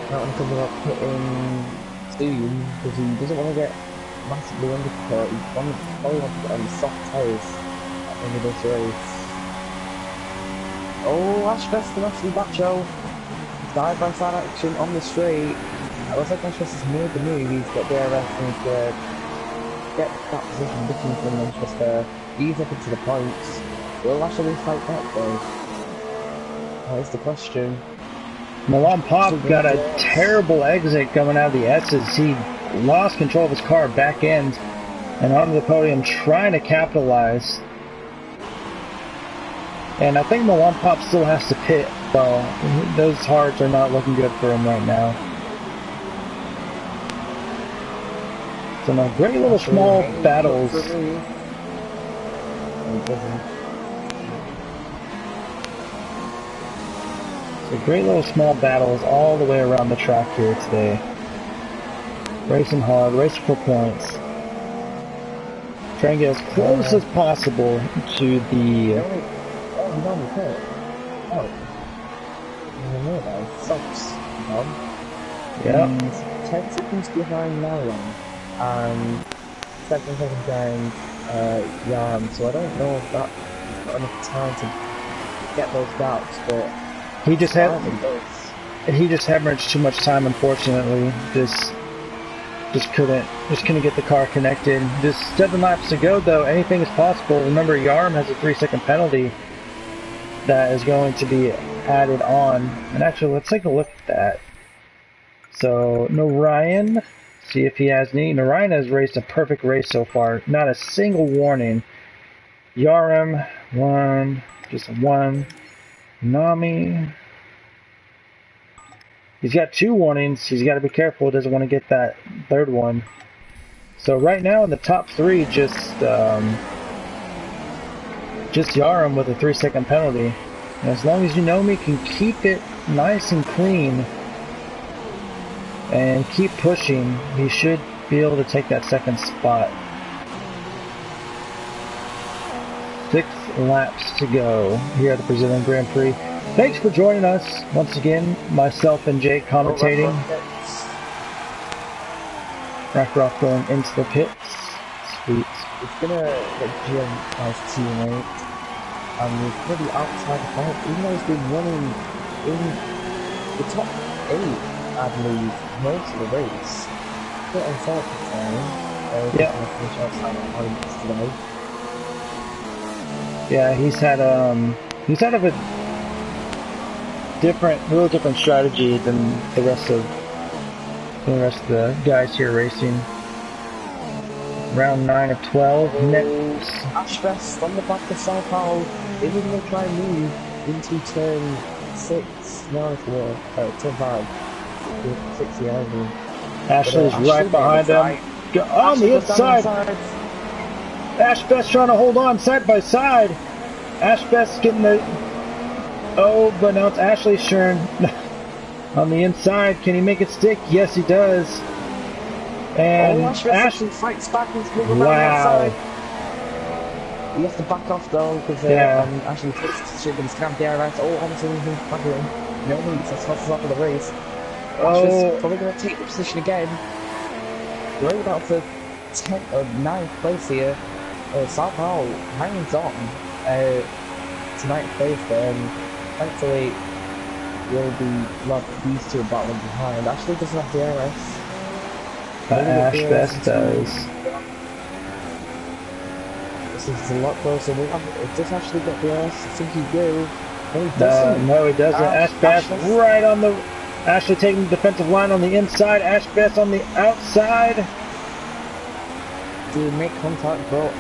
That one comes up putting soon because he doesn't want to get massively undercut. He probably wants to get on the soft tyres at the end of this race. Oh, Ashfest and Ashley Bacho. Side by side action on the straight. It looks like Ashfest has made the move. He's got the RS and he's going to get that position looking for Manchester. He's up into the points. Will Ashley fight back though? That is the question. Milan Pop got a terrible exit coming out of the S's. He lost control of his car back end and onto the podium trying to capitalize. And I think Milan Pop still has to pit. Well, those hards are not looking good for him right now. So now great little small battles. So great little small battles all the way around the track here today. Racing hard, racing for points. Try and get as close as possible to the... Oh, he's on the pit. Oh. I don't know that. Sucks, Bob. Yeah. He's 10 seconds behind Nylon. And 7 seconds behind Yarm. So I don't know if that he's got enough time to get those gaps, but He just had... those. He just hemorrhaged too much time, unfortunately. Just couldn't get the car connected. Just 7 laps to go, though. Anything is possible. Remember, Yarm has a 3-second penalty that is going to be added on. And actually, let's take a look at that. So, Narayan, see if he has any. Narayan has raced a perfect race so far. Not a single warning. Yarm, 1, just a 1. Nami. He's got 2 warnings. He's got to be careful. Doesn't want to get that 3rd one. So right now in the top 3, just Yaram with a 3-second penalty. And as long as Unomi can keep it nice and clean and keep pushing, he should be able to take that 2nd spot. 6 laps to go here at the Brazilian Grand Prix. Thanks for joining us once again, myself and Jake commentating. Rackroff going into the pits. Sweet. It's gonna get Jim as teammate, and he's gonna be outside the fight, even though he's been running in the top 8, I believe, most of the race. Bit unfortunate for him. Yeah. Finish outside the points today. Yeah, he's had a real different strategy than the rest of the guys here racing. Round 9 of 12. Next, Ashbest on the back of Sao Paulo. They didn't even try and move into turn 6. No, it's more. Turn 5. 6, yeah. Ashley's right behind him. On the inside. Ashbest trying to hold on side by side. Ashbest getting the... Oh, but now it's Ashley's turn. On the inside, can he make it stick? Yes, he does. And Ashley fights back and moving wow. He has to back off though, because Ashley fixed shit with his camp DRS. Oh, obviously he's back in. No need, that's not top of the race. Ashley's probably going to take the position again. We're about for 10th or 9th place here. Sao Paulo hangs on to 9th place then. Thankfully, will be left these 2 battling behind. Ashley doesn't have DRS. But Ashbest does. This is a lot closer. Does Ashley get DRS? I think he will. No, he doesn't. No, he doesn't. Ashbest right on the... Ashley taking the defensive line on the inside. Ashbest on the outside. To make contact, but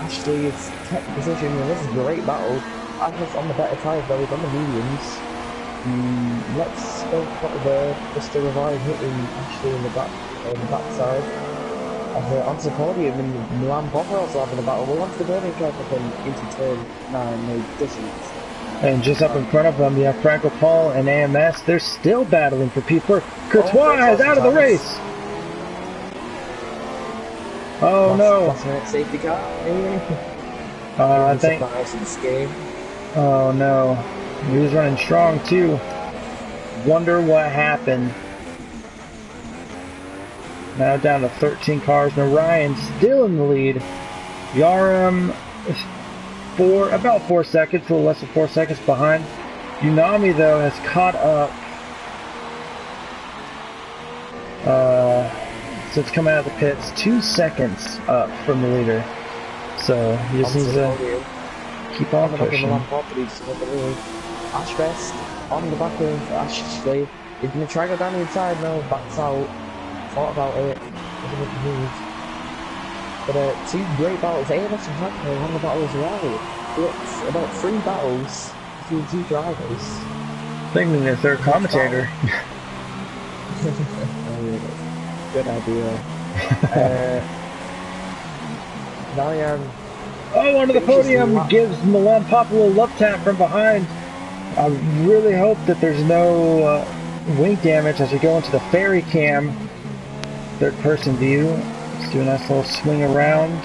Ashley is kept position. This is a great battle. Ashley's on the better side though, he's on the mediums. Let's go for just to revive hitting Ashley in the backside. Onto the podium, and Milan Boffer also having a battle. Well, onto the podium track up into turn 9, no distance. And just up in front of them, you have Franco Paul and AMS. They're still battling for P4. Courtois is out of the race. Oh no! Safety car. I think. Oh no! He was running strong too. Wonder what happened. Now down to 13 cars. Now Ryan's still in the lead. Yaram about 4 seconds, a little less than 4 seconds behind. Unami though has caught up since coming out of the pits, 2 seconds up from the leader. So he just needs to keep on pushing. Ashbest on the back of Ashley. He's going to try to go down the inside now, backs out. Thought about it, doesn't make a move. But 2 great battles. AMS and Franco won the battle as well. It's about 3 battles between 2 drivers. Thinking their 3rd commentator. Good idea. Narayan. Oh, onto the podium gives Milan Pop a little love tap from behind. I really hope that there's no wing damage as we go into the ferry cam. 3rd person view. Let's do a nice little swing around.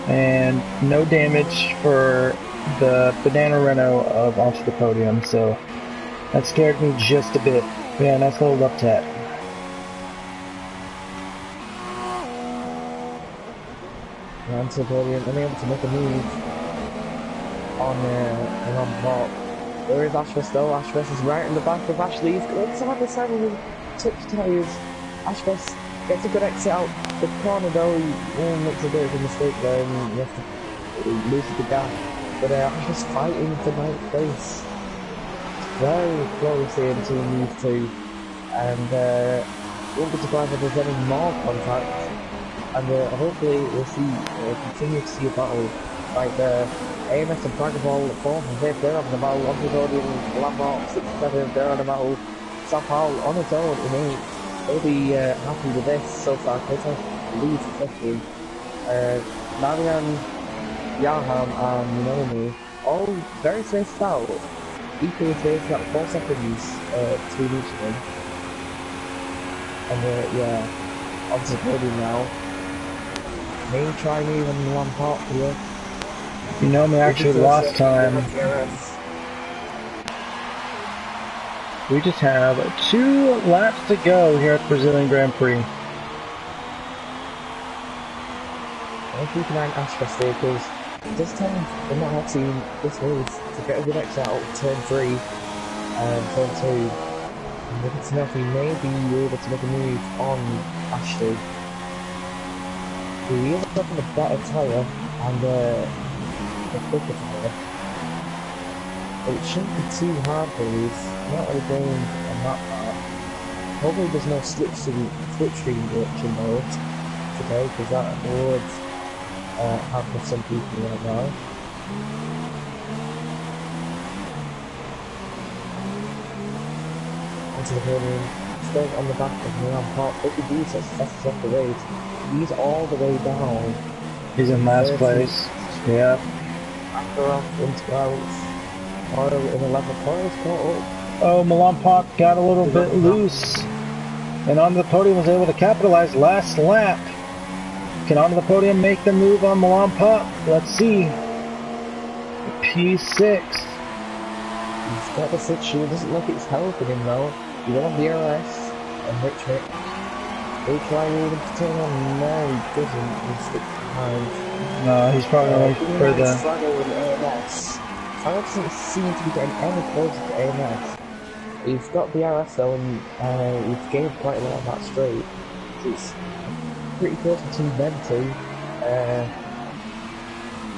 and no damage for the Banana Renault of onto the podium, so that scared me just a bit. Yeah, nice little love tap. Onto the podium, unable to make a move on Mark. Where is Ashvest though? Ashvest is right in the back of Ashley. He's going to have the seven touch tyres. Ashvest gets a good exit out the corner though. He makes a bit of a mistake there and he has to lose the gap. But Ashvest fighting for ninth place. Very close here between these two. And won't be surprised if there's any more contact. And hopefully we'll continue to see a battle right there. AMS and Bragaball 4th and 5th, they're on the battle. On the podium, Lambert 6th and 7th, they're on the battle. Sapal on its own in 8th. They'll be happy with this so far. Kotek leads especially. Marian, Yaham and Nomi all very spaced out. Equally spaced out 4 seconds between each of them. And yeah, onto the podium now. May try moving Lampard here. You know me actually lost time. We just have 2 laps to go here at the Brazilian Grand Prix. I'll keep an eye on Ashford there because this time we might have seen this race to get a good exit out of turn 3 and turn 2. And if it's enough, we may be able to make a move on Ashley. He is up on a better tyre and a quicker tyre. But it shouldn't be too hard for these. Not really going on that part. Hopefully there's no slipstream glitch involved today because that would happen to some people right now. Onto the podium, staying on the back of Milan Park. Look at these successes off the race. He's all the way down. He's in last place. Yeah. After off into outs. Oil in 11th. Oil's caught up. Oh, Milan Park got a little bit loose. And onto the podium was able to capitalize last lap. Can onto the podium make the move on Milan Park? Let's see. P6. He's got the 6 shoe. Doesn't look it's helping him though. You don't have the RS and Rich. They try moving to turn on. No, he doesn't. He sticks behind. No, he's probably going for the. Flagger with AMS. Flagger doesn't seem to be getting any closer to AMS. He's got the RS though, and he's gained quite a lot of that straight. It's pretty close between them two.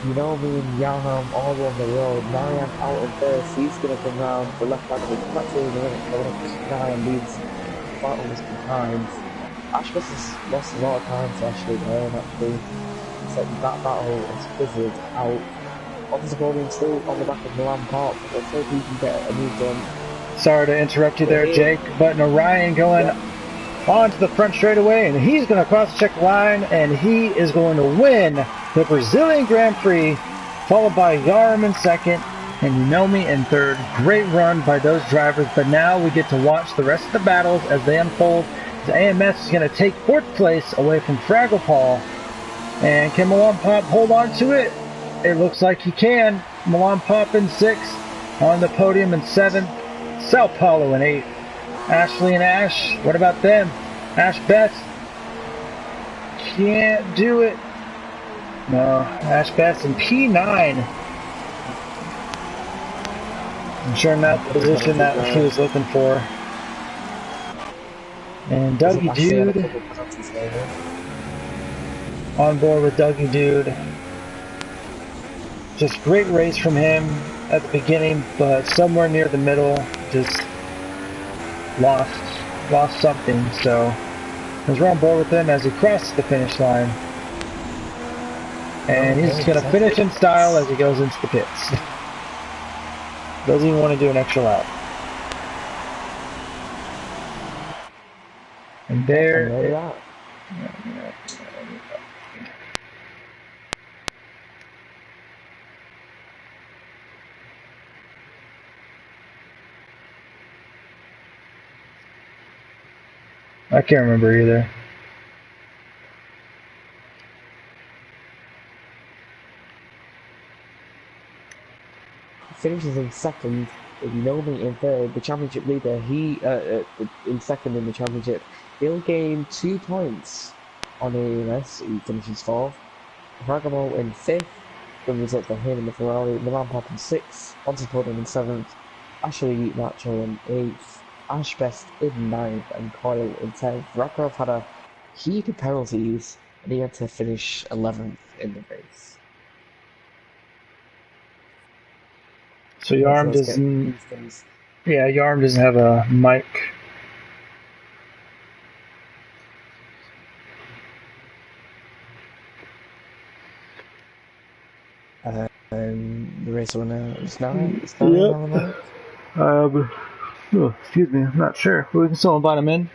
You know me and Yaham all on the road. Marian out of first. He's going to come round the left hand of the platform in a minute. Going up to Marian leads battles behind. Ashbus has lost a lot of time to Ashley there, and actually said that battle has fizzled out. Onto the podium still on the back of Milan Park. Let's hope he can get a move done. Sorry to interrupt you there, Jake, but Orion going onto the front straightaway, and he's going to cross the check line, and he is going to win the Brazilian Grand Prix, followed by Yarm in second, and Unomi in third. Great run by those drivers, but now we get to watch the rest of the battles as they unfold. The AMS is going to take 4th place away from Fraggle Paul, and can Milan Pop hold on to it? It looks like he can. Milan Pop in 6th, on the podium in 7th, Sao Paulo in 8th. Ashley and Ash, what about them? Ash Best can't do it. No, Ash Best in P9. I'm sure not the position that he was looking for. And Dougie Dude on board with Dougie Dude. Just great race from him at the beginning, but somewhere near the middle, just lost something. So I was on board with him as he crossed the finish line. And he's going to finish in style as he goes into the pits. Doesn't even want to do an extra lap. And there. I can't remember either. finishes in second, with Nomi in third. The championship leader, in second in the championship. He'll gain 2 points on AMS, who finishes fourth. Ragamo in fifth, good result for him in the Ferrari. Milan Pop in sixth, onto the podium in seventh. Ashley Nacho in eighth. Ash Best in ninth, and Coyle in 10th. Rakarov had a heap of penalties, and he had to finish 11th in the race. So Yarm doesn't. Yeah, Yarm doesn't have a mic. The race winner is now Yep. on the mic. Oh, excuse me, I'm not sure. We can still invite him in.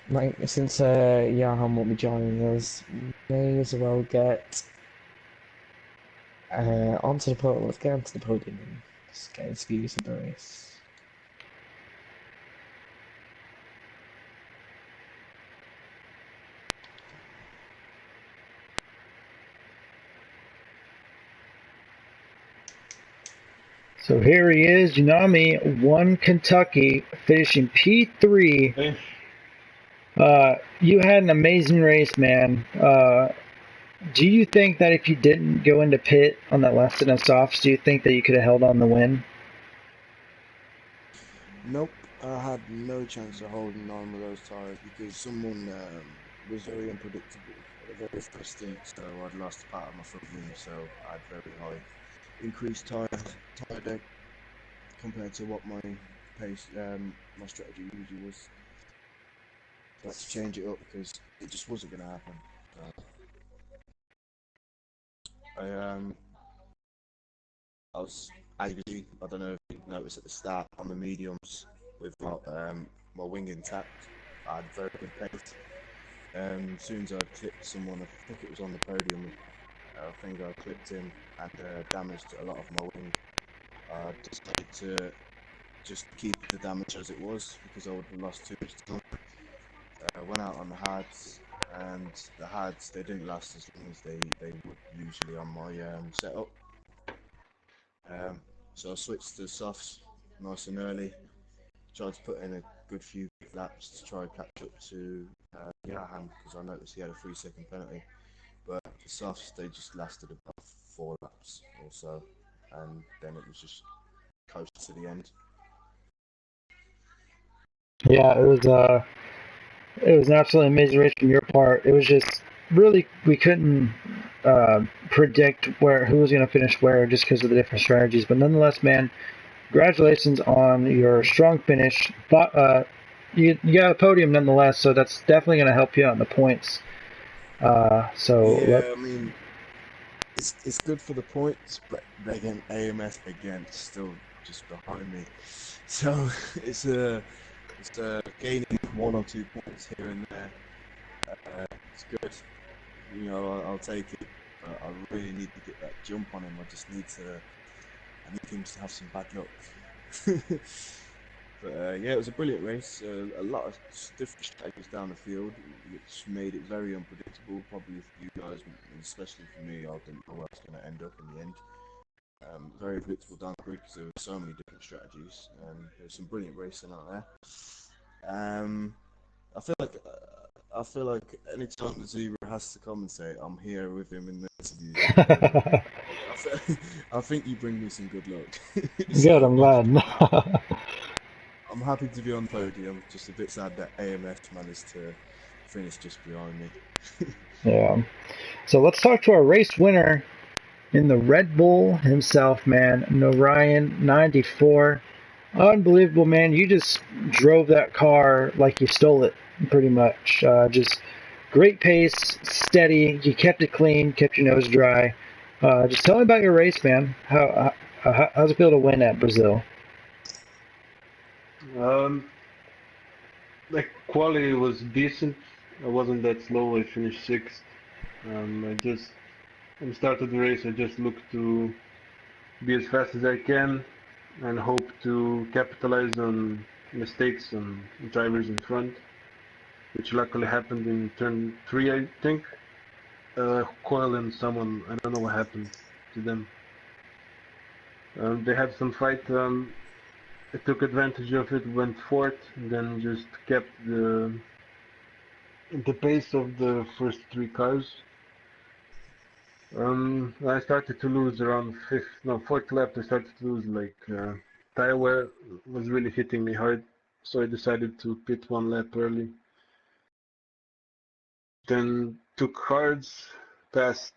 Right, since Yahan won't be joining us, may as well get onto the podium. Let's get onto the podium and just get his views of the race. So here he is, Unami, 1 Kentucky, finishing P3. Hey. You had an amazing race, man. Do you think that if you didn't go into pit on that last set of softs, do you think that you could have held on the win? Nope, I had no chance of holding on with those tyres because someone was very unpredictable at the very first stint, so I'd lost part of my front wing, so I had very high increased tyre deck compared to what my pace, my strategy usually was. I had to change it up because it just wasn't going to happen. I was angry. I don't know if you noticed at the start on the mediums with my wing intact. I had very good pace. As soon as I clipped someone, I think it was on the podium, I think I clipped him and damaged a lot of my wing. I decided to just keep the damage as it was because I would have lost too much time. I went out on the hards, and the hards they didn't last as long as they would usually on my setup. So I switched to softs nice and early. Tried to put in a good few laps to try and catch up to Yahan because I noticed he had a 3 second penalty. But the softs they just lasted about 4 laps or so, and then it was just coast to the end. Yeah, it was an absolutely amazing race from your part. It was just really we couldn't predict who was going to finish where just because of the different strategies. But nonetheless, man, congratulations on your strong finish. But you got a podium nonetheless, so that's definitely going to help you out in the points. Yeah, I mean it's good for the points, but again AMS again still just behind me, so it's gaining 1 or 2 points here and there. It's good, you know. I'll take it. But I really need to get that jump on him. I need him to have some bad luck. But yeah, it was a brilliant race. A lot of different strategies down the field, which made it very unpredictable. Probably for you guys, especially for me, I didn't know where I was going to end up in the end. Very predictable down the grid because there were so many different strategies. There's some brilliant racing out there. I feel like anytime the Zebra has to commentate, I'm here with him in the interviews. I think you bring me some good luck. Good, I'm glad. I'm happy to be on the podium. Just a bit sad that AMS managed to finish just behind me. Yeah. So let's talk to our race winner in the Red Bull himself, man. Narayan 94. Unbelievable, man. You just drove that car like you stole it, pretty much. Just great pace, steady. You kept it clean, kept your nose dry. Just tell me about your race, man. How's it feel to win at Brazil? The quality was decent. I wasn't that slow. I finished sixth. When I started the race, I just looked to be as fast as I can and hope to capitalize on mistakes on drivers in front, which luckily happened in turn 3, I think. Coil and someone, I don't know what happened to them. They had some fight. I took advantage of it, went fourth, and then just kept the pace of the first 3 cars. I started to lose around fourth lap. I started to lose, like tire wear was really hitting me hard, so I decided to pit 1 lap early. Then took hards, passed.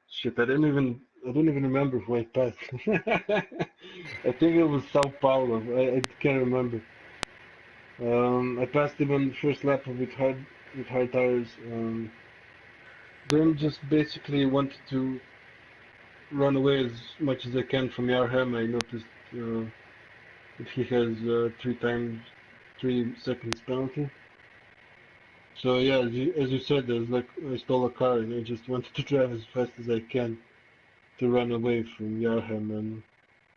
Shit, I don't even remember who I passed. I think it was Sao Paulo. I can't remember. I passed him on the first lap with hard tires. Then just basically wanted to run away as much as I can from Yarham. I noticed that he has 3 seconds penalty. So yeah, as you said, there's like I stole a car and I just wanted to drive as fast as I can to run away from Yarham,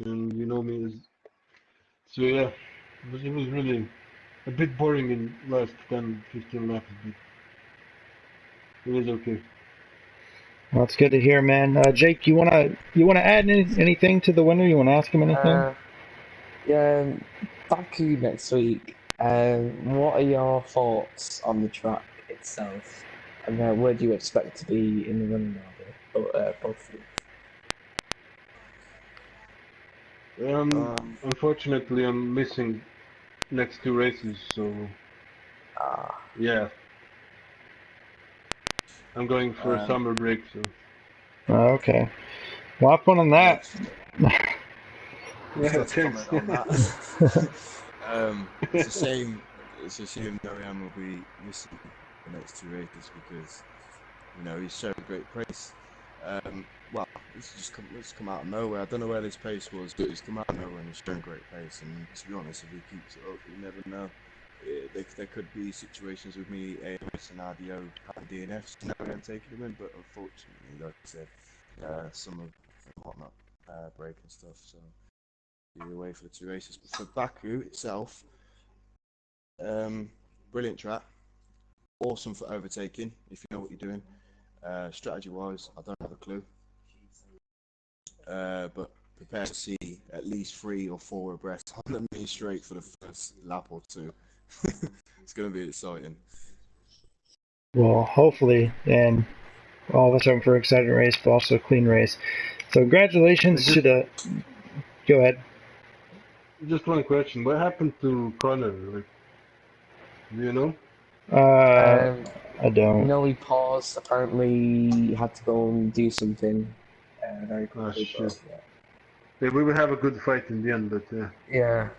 and you know me. So yeah, it was really a bit boring in last 10-15 laps, but it was okay. Well, it's good to hear, man. Jake, you wanna add anything to the winner? You wanna ask him anything? Yeah, Baku next week. What are your thoughts on the track itself? And where do you expect to be in the running order? Both of you. Unfortunately, I'm missing next 2 races, so yeah, I'm going for a summer break. So Okay. Well, have fun on that. yeah, Just to thanks. comment on that. It's a shame. It's a shame Norian will be missing the next 2 races because he's shown great pace. Well, it's come out of nowhere. I don't know where this pace was, but it's come out of nowhere and he's shown great pace. And to be honest, if he keeps it up, you never know. There could be situations with me, AMS and RDO and DNFs, Norian taking him in, but unfortunately, like I said, some of whatnot break and stuff. So be away for the 2 races. But for Baku itself, brilliant track, awesome for overtaking if you know what you're doing. Strategy wise, I don't have a clue, but prepare to see at least 3 or 4 abreast on the main straight for the first lap or 2. It's going to be exciting. Well, hopefully, and all of us are for an exciting race, but also a clean race. So congratulations to the. Go ahead. Just one question: what happened to Connor? Like, do you know? I don't. He paused. Apparently, he had to go and do something very Ah, quickly. shit. But, Yeah, we will have a good fight in the end, but yeah,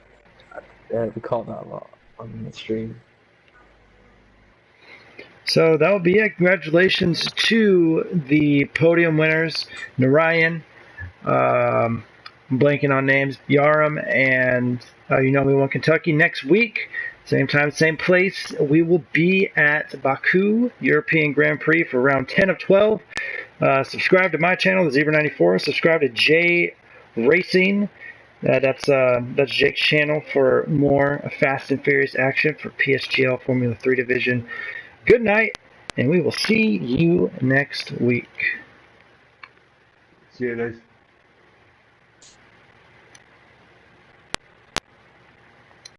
we caught that a lot on the stream. So that will be it. Congratulations to the podium winners, Narayan, I'm blanking on names, Yaram, and We Won Kentucky. Next week, same time, same place, we will be at Baku European Grand Prix for round 10 of 12. Subscribe to my channel, the Zebra94. Subscribe to J Racing. That's Jake's channel for more Fast and Furious action for PSGL Formula 3 division. Good night, and we will see you next week. see you guys.